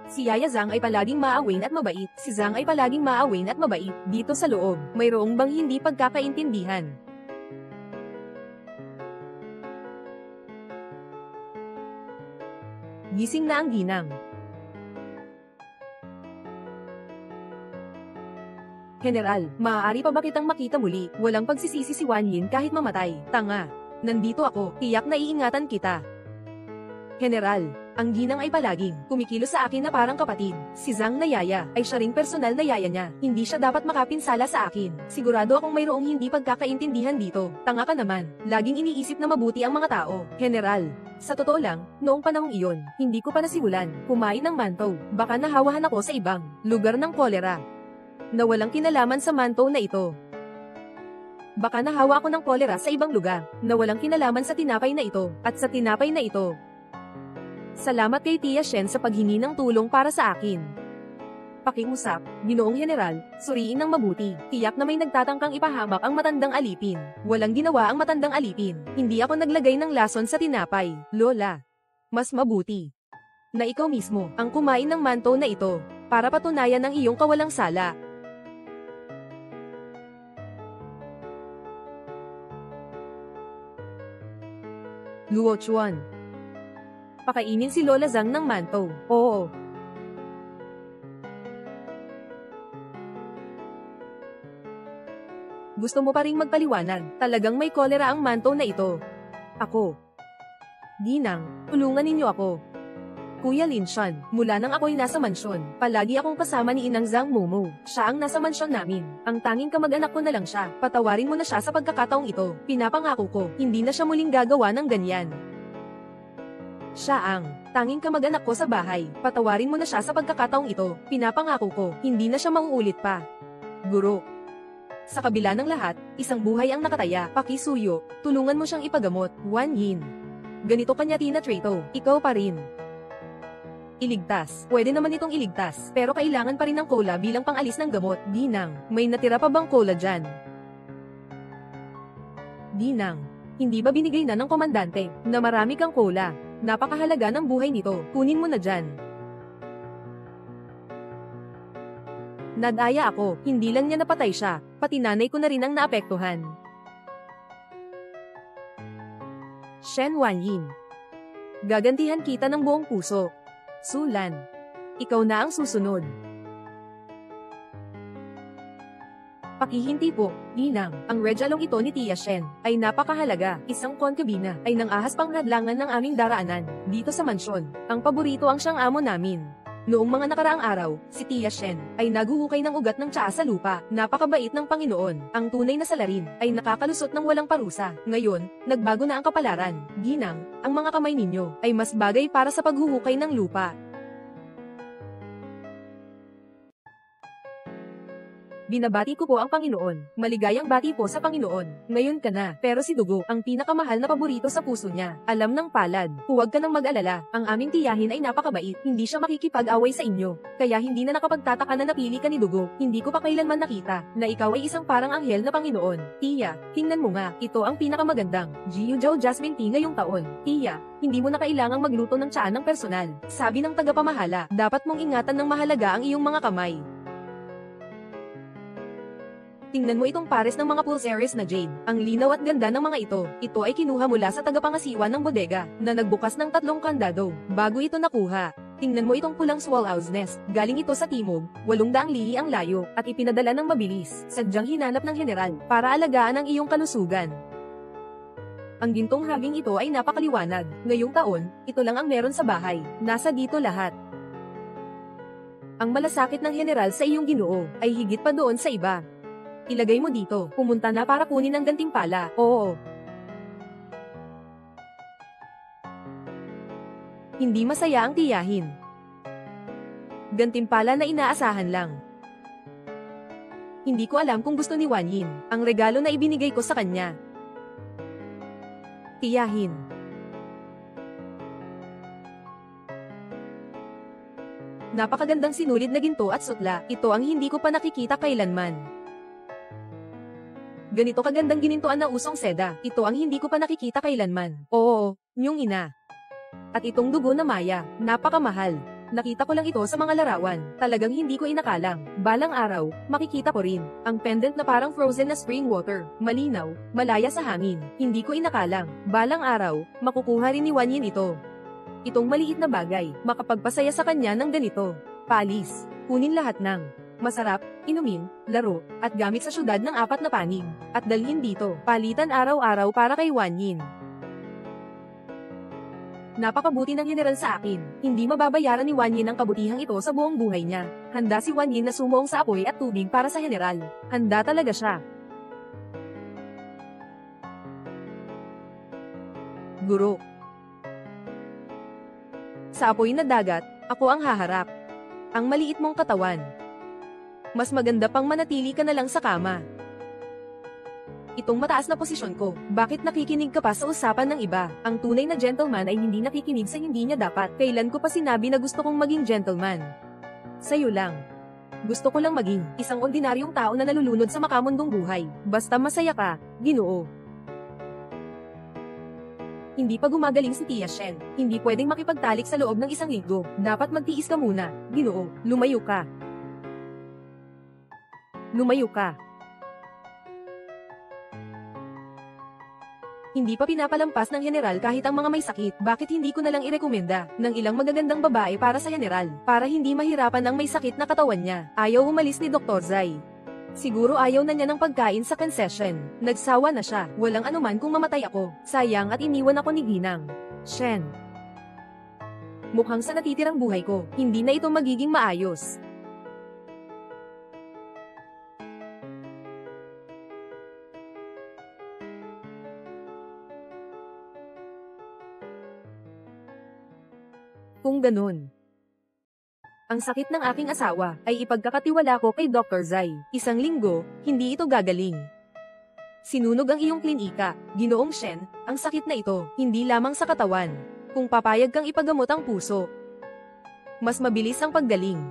Speaker 1: Si Yaya Zhang ay palaging maawin at mabait. Si Zhang ay palaging maawin at mabait. Dito sa loob, mayroong bang hindi pagkakaintindihan? Gising na ang ginang. General, maaari pa ba kitang makita muli? Walang pagsisisi si Wanyin kahit mamatay. Tanga. Nandito ako, tiyak na iingatan kita. General, ang ginang ay palaging kumikilos sa akin na parang kapatid. Si Zhang na yaya ay siya ring personal na yaya niya. Hindi siya dapat makapinsala sa akin. Sigurado akong mayroong hindi pagkakaintindihan dito. Tanga ka naman. Laging iniisip na mabuti ang mga tao. General, sa totoo lang, noong panahong iyon, hindi ko pa nasimulan kumain ng mantou. Baka nahawahan ako sa ibang lugar ng kolera na walang kinalaman sa mantou na ito. Baka nahawa ako ng kolera sa ibang lugar na walang kinalaman sa tinapay na ito at sa tinapay na ito. Salamat kay Tia Shen sa paghingi ng tulong para sa akin. Pakiusap, Ginoong General, suriin ng mabuti. Tiyak na may nagtatangkang ipahamak ang matandang alipin. Walang ginawa ang matandang alipin. Hindi ako naglagay ng lason sa tinapay, Lola. Mas mabuti na ikaw mismo ang kumain ng manto na ito para patunayan ang iyong kawalang sala. Luo Chuan. Pakainin si Lola Zhang ng manto. Oo. Gusto mo pa ring magpaliwanag, talagang may kolera ang manto na ito. Ako. Ginang, tulungan ninyo ako. Kuya Linshan, mula nang ako'y nasa mansyon, palagi akong kasama ni Inang Zhang Momo. Siya ang nasa mansyon namin. Ang tanging kamag-anak ko na lang siya. Patawarin mo na siya sa pagkakataong ito. Pinapangako ko, hindi na siya muling gagawa ng ganyan. Siya ang tanging kamag-anak ko sa bahay. Patawarin mo na siya sa pagkakataong ito. Pinapangako ko, hindi na siya mauulit pa. Guro. Sa kabila ng lahat, isang buhay ang nakataya. Pakisuyo, tulungan mo siyang ipagamot. Wan Yin. Ganito kanya tinatrato, ikaw pa rin. Iligtas. Pwede naman itong iligtas, pero kailangan pa rin ng cola bilang pangalis ng gamot. Ginang, may natira pa bang cola dyan? Ginang, hindi ba binigay na ng komandante na marami kang cola? Napakahalaga ng buhay nito, kunin mo na dyan. Nadaya ako, hindi lang niya napatay siya, pati nanay ko na rin ang naapektuhan. Shen Wanyin. Gagantihan kita ng buong puso. Sulan. Ikaw na ang susunod. Pakihinti po, Ginang, ang regalong ito ni Tia Shen ay napakahalaga. Isang konkabina ay nang ahas pang hadlangan ng aming daraanan dito sa mansyon. Ang paborito ang siyang amo namin. Noong mga nakaraang araw, si Tia Shen ay naguhukay ng ugat ng tsaa sa lupa. Napakabait ng Panginoon. Ang tunay na salarin ay nakakalusot ng walang parusa. Ngayon, nagbago na ang kapalaran. Ginang, ang mga kamay ninyo ay mas bagay para sa paghuhukay ng lupa. Binabati ko po ang Panginoon. Maligayang bati po sa Panginoon. Ngayon ka na. Pero si Dugo, ang pinakamahal na paborito sa puso niya. Alam ng palad. Huwag ka nang mag-alala. Ang aming tiyahin ay napakabait. Hindi siya makikipag-away sa inyo. Kaya hindi na nakapagtataka na napili ka ni Dugo. Hindi ko pa kailanman nakita na ikaw ay isang parang anghel na Panginoon. Tiya, tingnan mo nga. Ito ang pinakamagandang Jiu Zhou Jasmine Tea ngayong taon. Tiya, hindi mo na kailangang magluto ng tsaa ng personal. Sabi ng tagapamahala, dapat mong ingatan ng mahalaga ang iyong mga kamay. Tingnan mo itong pares ng mga pulseries na jade. Ang linaw at ganda ng mga ito. Ito ay kinuha mula sa tagapangasiwa ng bodega, na nagbukas ng 3 kandado, bago ito nakuha. Tingnan mo itong pulang swallows nest. Galing ito sa timog, 800 lihi ang layo, at ipinadala ng mabilis. Sadyang hinanap ng general, para alagaan ang iyong kalusugan. Ang gintong haging ito ay napakaliwanag. Ngayong taon, ito lang ang meron sa bahay. Nasa dito lahat. Ang malasakit ng general sa iyong Ginoo, ay higit pa doon sa iba. Ilagay mo dito, pumunta na para kunin ang gantimpala. Oo. Hindi masaya ang tiyahin. Gantimpala na inaasahan lang. Hindi ko alam kung gusto ni Wanyin ang regalo na ibinigay ko sa kanya. Tiyahin. Napakagandang sinulid na ginto at sutla. Ito ang hindi ko pa nakikita kailanman. Ganito kagandang ginintuan na usong seda. Ito ang hindi ko pa nakikita kailanman. Oo, nyong ina. At itong dugo na maya, napakamahal. Nakita ko lang ito sa mga larawan. Talagang hindi ko inakalang. Balang araw, makikita ko rin. Ang pendant na parang frozen na spring water. Malinaw, malaya sa hangin. Hindi ko inakalang. Balang araw, makukuha rin ni Wanyin ito. Itong maliit na bagay, makapagpasaya sa kanya ng ganito. Palis. Kunin lahat ng masarap, inumin, laro, at gamit sa syudad ng 4 na panig. At dalhin dito, palitan araw-araw para kay Wanyin. Napakabuti ng general sa akin. Hindi mababayaran ni Wanyin ang kabutihang ito sa buong buhay niya. Handa si Wanyin na sumuong sa apoy at tubig para sa general. Handa talaga siya. Guro. Sa apoy na dagat, ako ang haharap. Ang maliit mong katawan. Mas maganda pang manatili ka na lang sa kama. Itong mataas na posisyon ko, bakit nakikinig ka pa sa usapan ng iba? Ang tunay na gentleman ay hindi nakikinig sa hindi niya dapat. Kailan ko pa sinabi na gusto kong maging gentleman? Sa'yo lang. Gusto ko lang maging isang ordinaryong tao na nalulunod sa makamundong buhay. Basta masaya ka, Ginoo. Hindi pa gumagaling si Tia Shen. Hindi pwedeng makipagtalik sa loob ng 1 linggo. Dapat magtiis ka muna. Ginoo, lumayo ka. Lumayo ka. Hindi pa pinapalampas ng general kahit ang mga may sakit. Bakit hindi ko na lang irekomenda ng ilang magagandang babae para sa general, para hindi mahirapan ang may sakit na katawan niya? Ayaw umalis ni Dr. Zai. Siguro ayaw na niya ng pagkain sa concession. Nagsawa na siya. Walang anuman kung mamatay ako. Sayang at iniwan ako ni Ginang. Shen. Mukhang sa natitirang buhay ko, hindi na ito magiging maayos. Kung ganun, ang sakit ng aking asawa ay ipagkakatiwala ko kay Dr. Zai. 1 linggo, hindi ito gagaling. Sinunog ang iyong klinika, Ginoong Shen, ang sakit na ito, hindi lamang sa katawan. Kung papayag kang ipagamot ang puso, mas mabilis ang paggaling.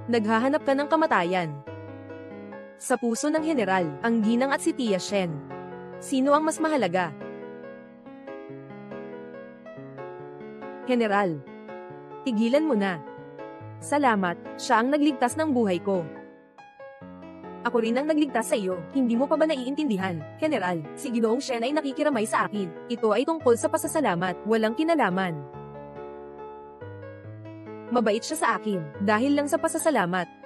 Speaker 1: Naghahanap ka ng kamatayan. Sa puso ng general, ang Ginang at si Tia Shen. Sino ang mas mahalaga? General. Tigilan mo na. Salamat, siya ang nagligtas ng buhay ko. Ako rin ang nagligtas sa iyo, hindi mo pa ba naiintindihan? General, si Ginoong Shen ay nakikiramay sa akin. Ito ay tungkol sa pasasalamat, walang kinalaman. Mabait siya sa akin, dahil lang sa pasasalamat.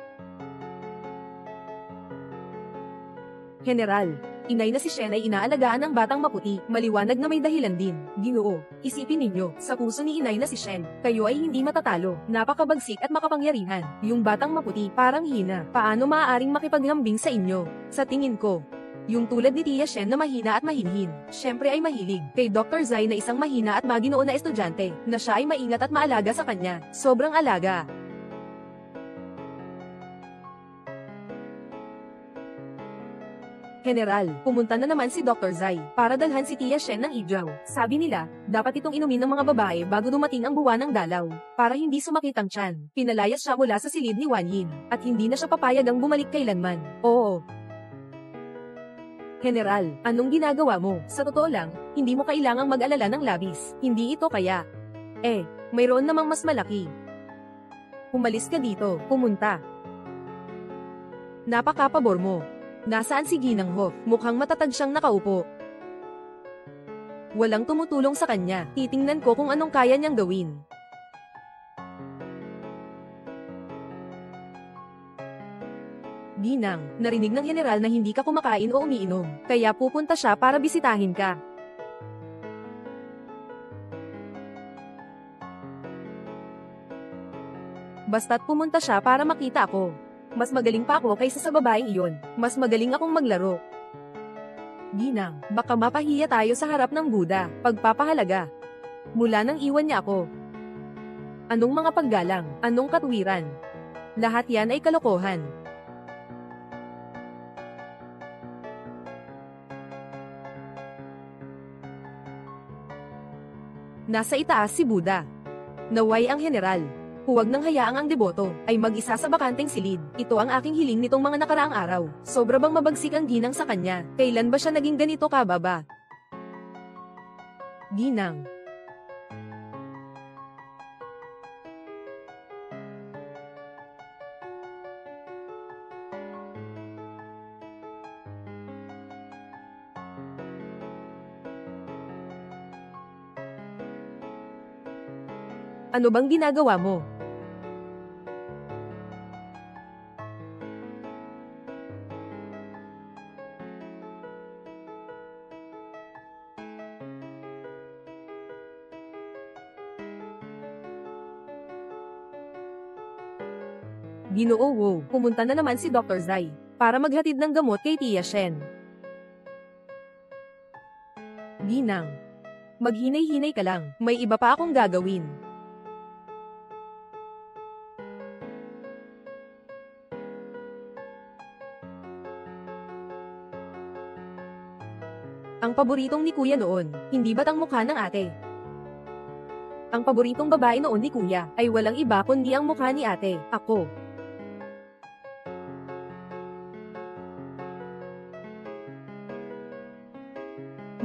Speaker 1: General, inay na si Shen ay inaalagaan ng batang maputi, maliwanag na may dahilan din. Ginoo, isipin ninyo, sa puso ni inay na si Shen, kayo ay hindi matatalo, napakabagsik at makapangyarihan. Yung batang maputi, parang hina, paano maaaring makipaghambing sa inyo? Sa tingin ko, yung tulad ni Tia Shen na mahina at mahinhin, syempre ay mahilig. Kay Dr. Zai na isang mahina at maginoo na estudyante, na siya ay maingat at maalaga sa kanya, sobrang alaga. General, pumunta na naman si Dr. Zai para dalhan si Tia Shen ng ijaw. Sabi nila, dapat itong inumin ng mga babae bago dumating ang buwan ng dalaw, para hindi sumakit ang tiyan. Pinalayas siya mula sa silid ni Wan Yin, at hindi na siya papayagang bumalik kailanman. Oo. General, anong ginagawa mo? Sa totoo lang, hindi mo kailangang mag-alala ng labis. Hindi ito kaya. Mayroon namang mas malaki. Umalis ka dito, pumunta. Napakapabor mo. Nasaan si Ginang Ho? Mukhang matatag siyang nakaupo. Walang tumutulong sa kanya. Titingnan ko kung anong kaya niyang gawin. Ginang, narinig ng general na hindi ka kumakain o umiinom, kaya pupunta siya para bisitahin ka. Basta't pumunta siya para makita ako. Mas magaling pa ako kaysa sa babaeng iyon. Mas magaling akong maglaro. Ginang, baka mapahiya tayo sa harap ng Buddha, pagpapahalaga. Mula nang iwan niya ako. Anong mga paggalang, anong katwiran? Lahat yan ay kalokohan. Nasa itaas si Buddha. Naway ang general. Huwag nang hayaang ang deboto ay mag-isa sa bakanteng silid. Ito ang aking hiling nitong mga nakaraang araw. Sobra bang mabagsik ang Ginang sa kanya? Kailan ba siya naging ganito kababa? Ginang. Ano bang ginagawa mo? Ginoo, pumunta na naman si Dr. Zai para maghatid ng gamot kay Tia Shen. Ginang, maghinay-hinay ka lang, may iba pa akong gagawin. Ang paboritong ni Kuya noon, hindi ba't ang mukha ng ate? Ang paboritong babae noon ni Kuya ay walang iba kundi ang mukha ni ate, ako.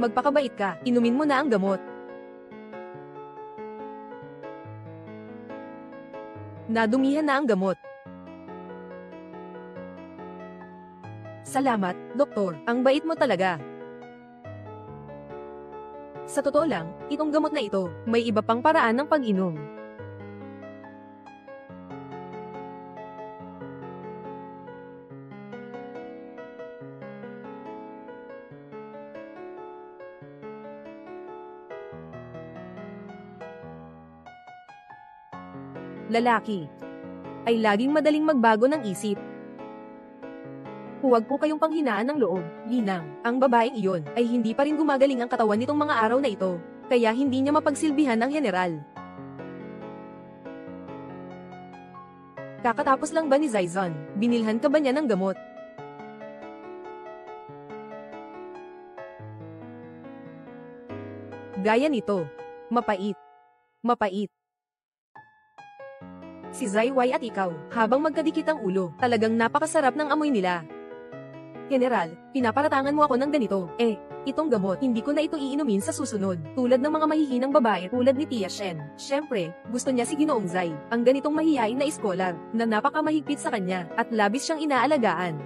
Speaker 1: Magpakabait ka, inumin mo na ang gamot. Nadumihan na ang gamot. Salamat, doktor, ang bait mo talaga. Sa totoo lang, itong gamot na ito, may iba pang paraan ng pag-inom. Lalaki ay laging madaling magbago ng isip. Huwag po kayong panghinaan ng loob, Linang. Ang babaeng iyon ay hindi pa rin gumagaling ang katawan nitong mga araw na ito, kaya hindi niya mapagsilbihan ang general. Kakatapos lang ba ni Zaizan? Binilhan ka ba niya ng gamot? Gaya nito. Mapait. Mapait. Si Zaiwai at ikaw, habang magkadikit ang ulo, talagang napakasarap ng amoy nila. General, pinaparatangan mo ako ng ganito. Itong gamot, hindi ko na ito iinumin sa susunod. Tulad ng mga mahihinang babae tulad ni Tia Shen. Siyempre, gusto niya si Ginoong Zai, ang ganitong mahihain na iskolar, na napakamahigpit sa kanya, at labis siyang inaalagaan.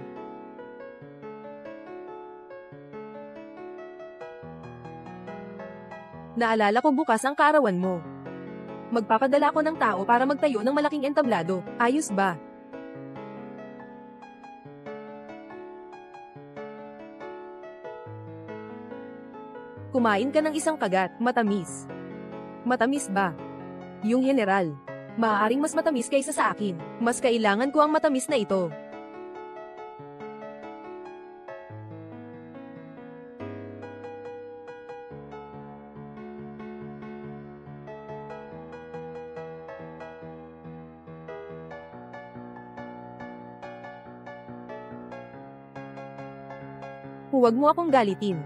Speaker 1: Naalala ko bukas ang kaarawan mo. Magpapadala ko ng tao para magtayo ng malaking entablado. Ayos ba? Kumain ka ng isang kagat, matamis. Matamis ba? Yung general. Maaaring mas matamis kaysa sa akin. Mas kailangan ko ang matamis na ito. Huwag mo akong galitin.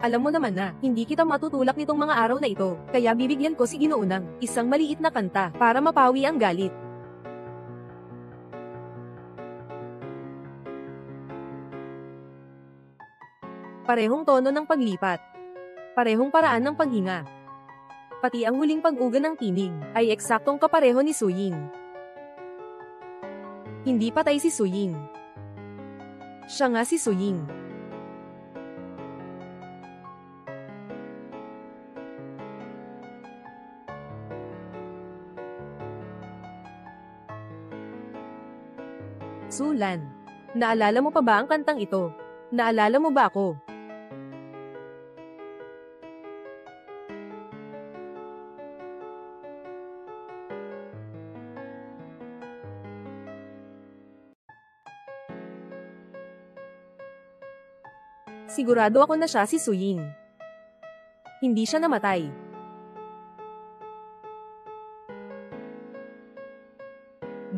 Speaker 1: Alam mo naman na, hindi kita matutulak nitong mga araw na ito, kaya bibigyan ko si Ginoo ng isang maliit na kanta para mapawi ang galit. Parehong tono ng paglipat. Parehong paraan ng paghinga. Pati ang huling pag-uga ng tinig ay eksaktong kapareho ni Suying. Hindi patay si Suying. Siya nga si Suying. Sulan, naalala mo pa ba ang kantang ito? Naalala mo ba ako? Sigurado ako na siya si Suying. Hindi siya namatay.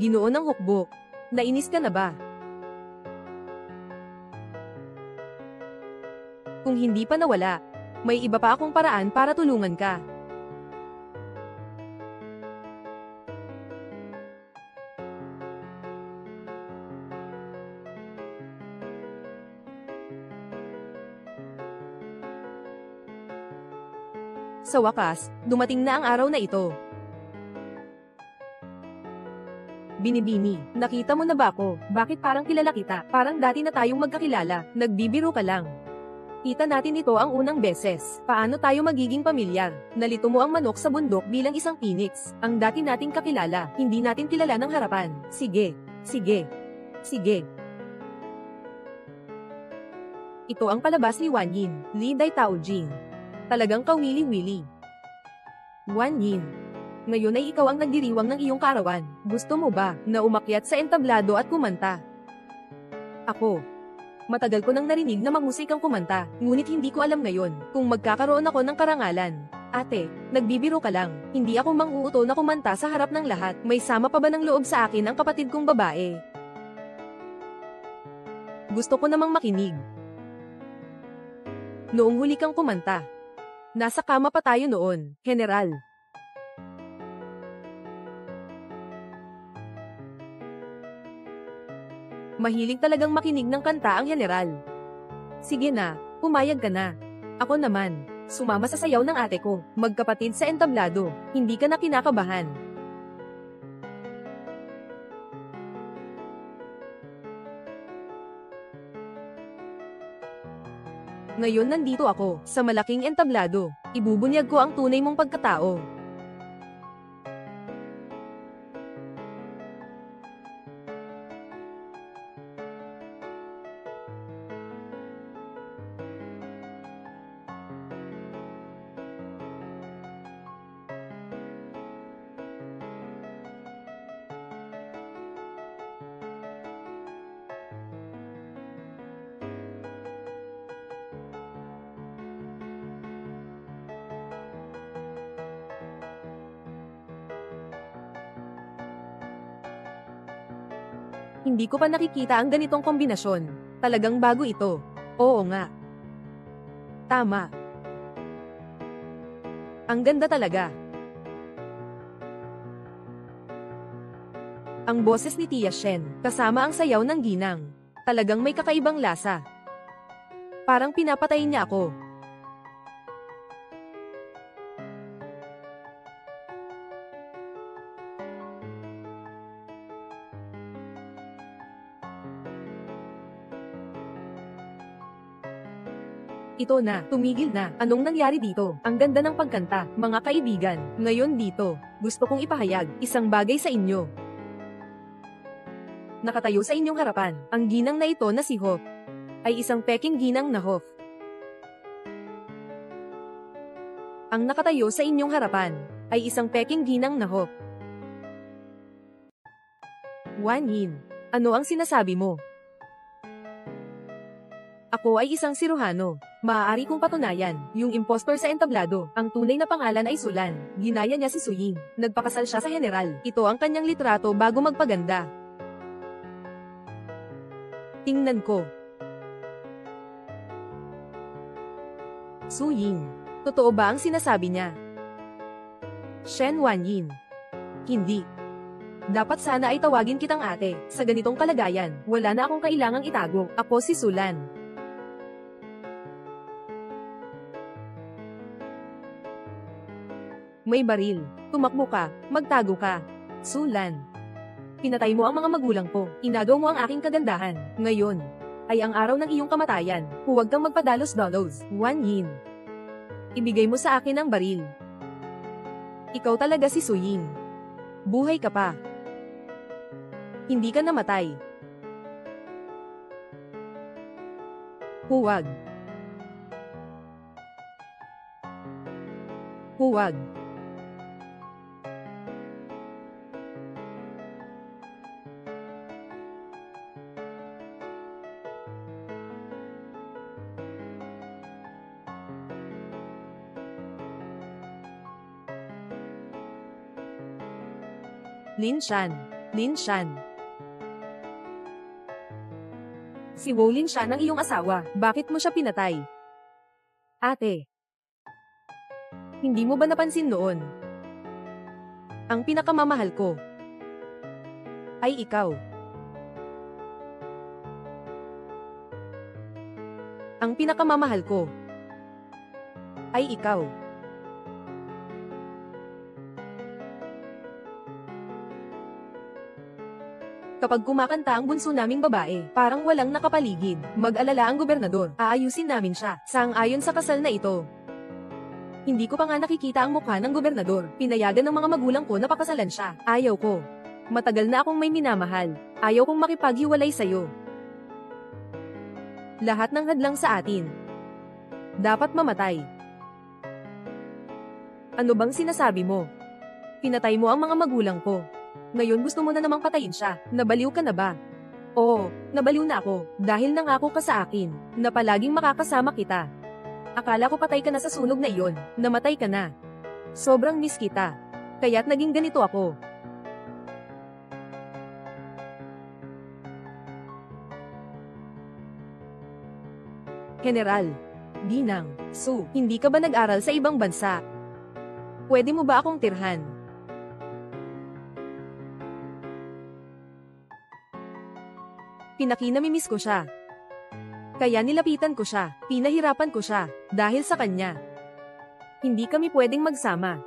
Speaker 1: Ginoo ng hukbo. Nainis ka na ba? Kung hindi pa nawala, may iba pa akong paraan para tulungan ka. Sa wakas, dumating na ang araw na ito. Binibini, nakita mo na ba ako? Bakit parang kilala kita? Parang dati na tayong magkakilala, nagbibiro ka lang. Kita natin ito ang unang beses. Paano tayo magiging pamilyar? Nalito mo ang manok sa bundok bilang isang phoenix. Ang dati nating kakilala, hindi natin kilala ng harapan. Sige, sige, sige. Ito ang palabas ni Wan Yin, Li Dai Tao Jing. Talagang kawili-wili. Wan Yin. Ngayon ay ikaw ang nagdiriwang ng iyong kaarawan. Gusto mo ba na umakyat sa entablado at kumanta? Ako. Matagal ko nang narinig na mahusay kang kumanta, ngunit hindi ko alam ngayon kung magkakaroon ako ng karangalan. Ate, nagbibiro ka lang. Hindi ako mang-uuto na kumanta sa harap ng lahat. May sama pa ba ng loob sa akin ang kapatid kong babae? Gusto ko namang makinig. Noong huli kang kumanta, nasa kama pa tayo noon, General. Mahilig talagang makinig ng kanta ang general. Sige na, pumayag ka na. Ako naman, sumama sa sayaw ng ate ko, magkapatid sa entablado, hindi ka na kinakabahan. Ngayon nandito ako, sa malaking entablado, ibubunyag ko ang tunay mong pagkatao. Hindi ko pa nakikita ang ganitong kombinasyon. Talagang bago ito. Oo nga. Tama. Ang ganda talaga. Ang boses ni Tia Shen, kasama ang sayaw ng ginang. Talagang may kakaibang lasa. Parang pinapatay niya ako. Ito na, tumigil na. Anong nangyari dito? Ang ganda ng pagkanta, mga kaibigan. Ngayon dito, gusto kong ipahayag isang bagay sa inyo. Nakatayo sa inyong harapan, ang ginang na ito na si Hof, ay isang peking ginang na Hof. Ang nakatayo sa inyong harapan, ay isang peking ginang na Hof. Wan Yin, ano ang sinasabi mo? Ako ay isang siruhano. Maaari kong patunayan, yung impostor sa entablado, ang tunay na pangalan ay Sulan. Ginaya niya si Suying. Nagpakasal siya sa general. Ito ang kanyang litrato bago magpaganda. Tingnan ko. Suying. Totoo ba ang sinasabi niya? Shen Wanyin. Hindi. Dapat sana ay tawagin kitang ate. Sa ganitong kalagayan, wala na akong kailangang itago. Ako si Sulan. May baril. Tumakbo ka. Magtago ka. Sulan. Pinatay mo ang mga magulang ko. Inagaw mo ang aking kagandahan. Ngayon ay ang araw ng iyong kamatayan. Huwag kang magpadalos-dalos. Wan Yin. Ibigay mo sa akin ang baril. Ikaw talaga si Suying. Buhay ka pa. Hindi ka namatay. Huwag. Huwag. Lin Shan. Lin Shan. Si Wolin Shan ang iyong asawa. Bakit mo siya pinatay? Ate. Hindi mo ba napansin noon? Ang pinakamamahal ko ay ikaw. Ang pinakamamahal ko ay ikaw. Kapag kumakanta ang bunso naming babae, parang walang nakapaligid. Mag-alala ang gobernador. Aayusin namin siya. Sang-ayon sa kasal na ito. Hindi ko pa nga nakikita ang mukha ng gobernador. Pinayagan ng mga magulang ko na pakasalan siya. Ayaw ko. Matagal na akong may minamahal. Ayaw kong makipaghiwalay sa'yo. Lahat ng hadlang sa atin dapat mamatay. Ano bang sinasabi mo? Pinatay mo ang mga magulang ko. Ngayon gusto mo na namang patayin siya. Nabaliw ka na ba? Oo, nabaliw na ako. Dahil nangako ka sa akin na palaging makakasama kita. Akala ko patay ka na sa sunog na iyon. Namatay ka na. Sobrang miss kita. Kaya't naging ganito ako. General. Ginang. Su, hindi ka ba nag-aral sa ibang bansa? Pwede mo ba akong tirhan? Pinakinamimiss ko siya. Kaya nilapitan ko siya, pinahirapan ko siya, dahil sa kanya. Hindi kami pwedeng magsama.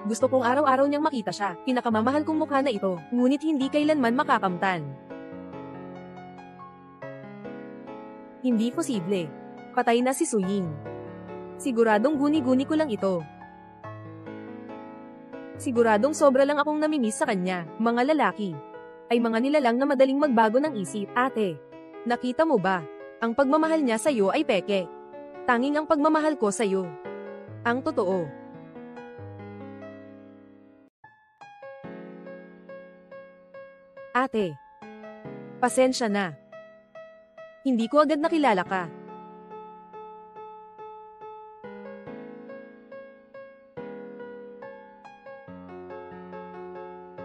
Speaker 1: Gusto kong araw-araw niyang makita siya, pinakamamahal kong mukha na ito, ngunit hindi kailanman makakamtan. Hindi posible. Patay na si Su Ying. Siguradong guni-guni ko lang ito. Siguradong sobra lang akong namimiss sa kanya. Mga lalaki ay mga nilalang na madaling magbago ng isip. Ate, nakita mo ba? Ang pagmamahal niya sa'yo ay peke. Tanging ang pagmamahal ko sa'yo ang totoo. Ate, pasensya na. Hindi ko agad nakilala ka.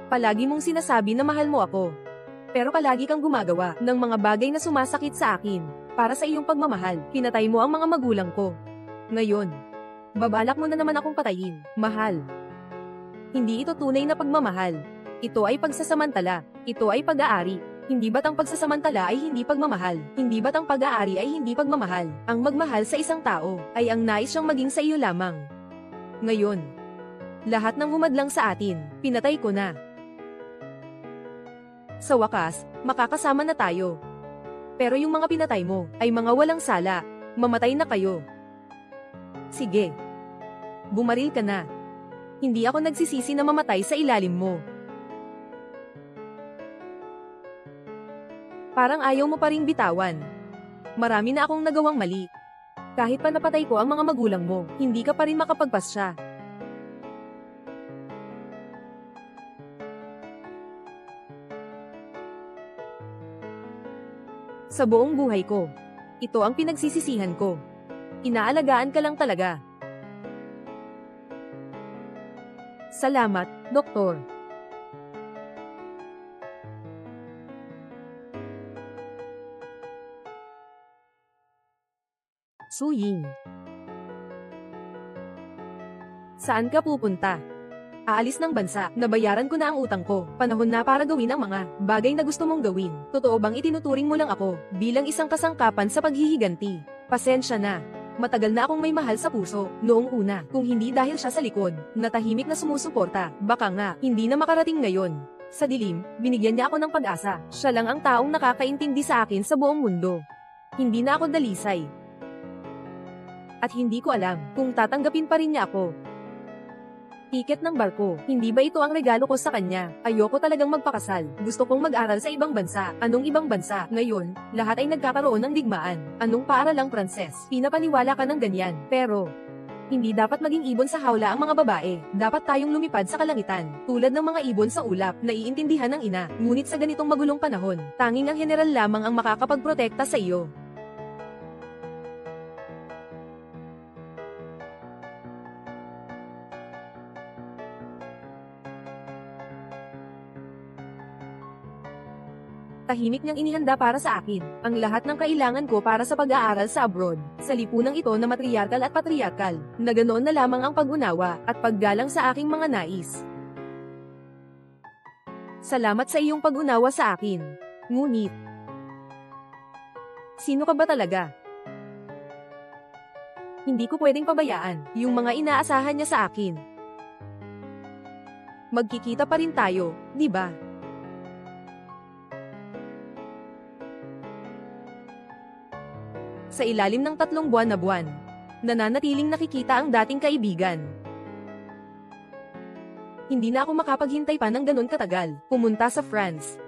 Speaker 1: Palagi mong sinasabi na mahal mo ako. Pero palagi kang gumagawa ng mga bagay na sumasakit sa akin. Para sa iyong pagmamahal, pinatay mo ang mga magulang ko. Ngayon, babalak mo na naman akong patayin. Mahal. Hindi ito tunay na pagmamahal. Ito ay pagsasamantala. Ito ay pag-aari. Hindi ba't ang pagsasamantala ay hindi pagmamahal? Hindi ba't ang pag-aari ay hindi pagmamahal? Ang magmahal sa isang tao ay ang nais siyang maging sa iyo lamang. Ngayon, lahat ng humadlang sa atin, pinatay ko na. Sa wakas, makakasama na tayo. Pero yung mga pinatay mo, ay mga walang sala. Mamatay na kayo. Sige. Bumaril ka na. Hindi ako nagsisisi na mamatay sa ilalim mo. Parang ayaw mo pa ring bitawan. Marami na akong nagawang mali. Kahit pa napatay ko ang mga magulang mo, hindi ka pa rin makapagpasya. Sa buong buhay ko, ito ang pinagsisisihan ko. Inaalagaan ka lang talaga. Salamat, Doktor. Su Ying. Saan ka pupunta? Aalis ng bansa, nabayaran ko na ang utang ko, panahon na para gawin ang mga bagay na gusto mong gawin. Totoo bang itinuturing mo lang ako bilang isang kasangkapan sa paghihiganti? Pasensya na. Matagal na akong may mahal sa puso, noong una, kung hindi dahil siya sa likod, na tahimik na sumusuporta, baka nga, hindi na makarating ngayon. Sa dilim, binigyan niya ako ng pag-asa, siya lang ang taong nakakaintindi sa akin sa buong mundo. Hindi na ako dalisay. At hindi ko alam kung tatanggapin pa rin niya ako. Tiket ng barko, hindi ba ito ang regalo ko sa kanya? Ayoko talagang magpakasal. Gusto kong mag-aral sa ibang bansa. Anong ibang bansa? Ngayon, lahat ay nagkakaroon ng digmaan. Anong paaralang Pranses? Pinapaniwala ka ng ganyan. Pero, hindi dapat maging ibon sa hawla ang mga babae. Dapat tayong lumipad sa kalangitan. Tulad ng mga ibon sa ulap, naiintindihan ng ina. Ngunit sa ganitong magulong panahon, tanging ang general lamang ang makakapagprotekta sa iyo. Tahimik niyang inihanda para sa akin ang lahat ng kailangan ko para sa pag-aaral sa abroad. Sa lipunang ito na matriarkal at patriarkal, na ganoon na lamang ang pag-unawa at paggalang sa aking mga nais. Salamat sa iyong pag-unawa sa akin. Ngunit, sino ka ba talaga? Hindi ko pwedeng pabayaan yung mga inaasahan niya sa akin. Magkikita pa rin tayo, di ba? Sa ilalim ng 3 buwan na buwan, nananatiling nakikita ang dating kaibigan. Hindi na ako makapaghintay pa ng ganun katagal. Pumunta sa France.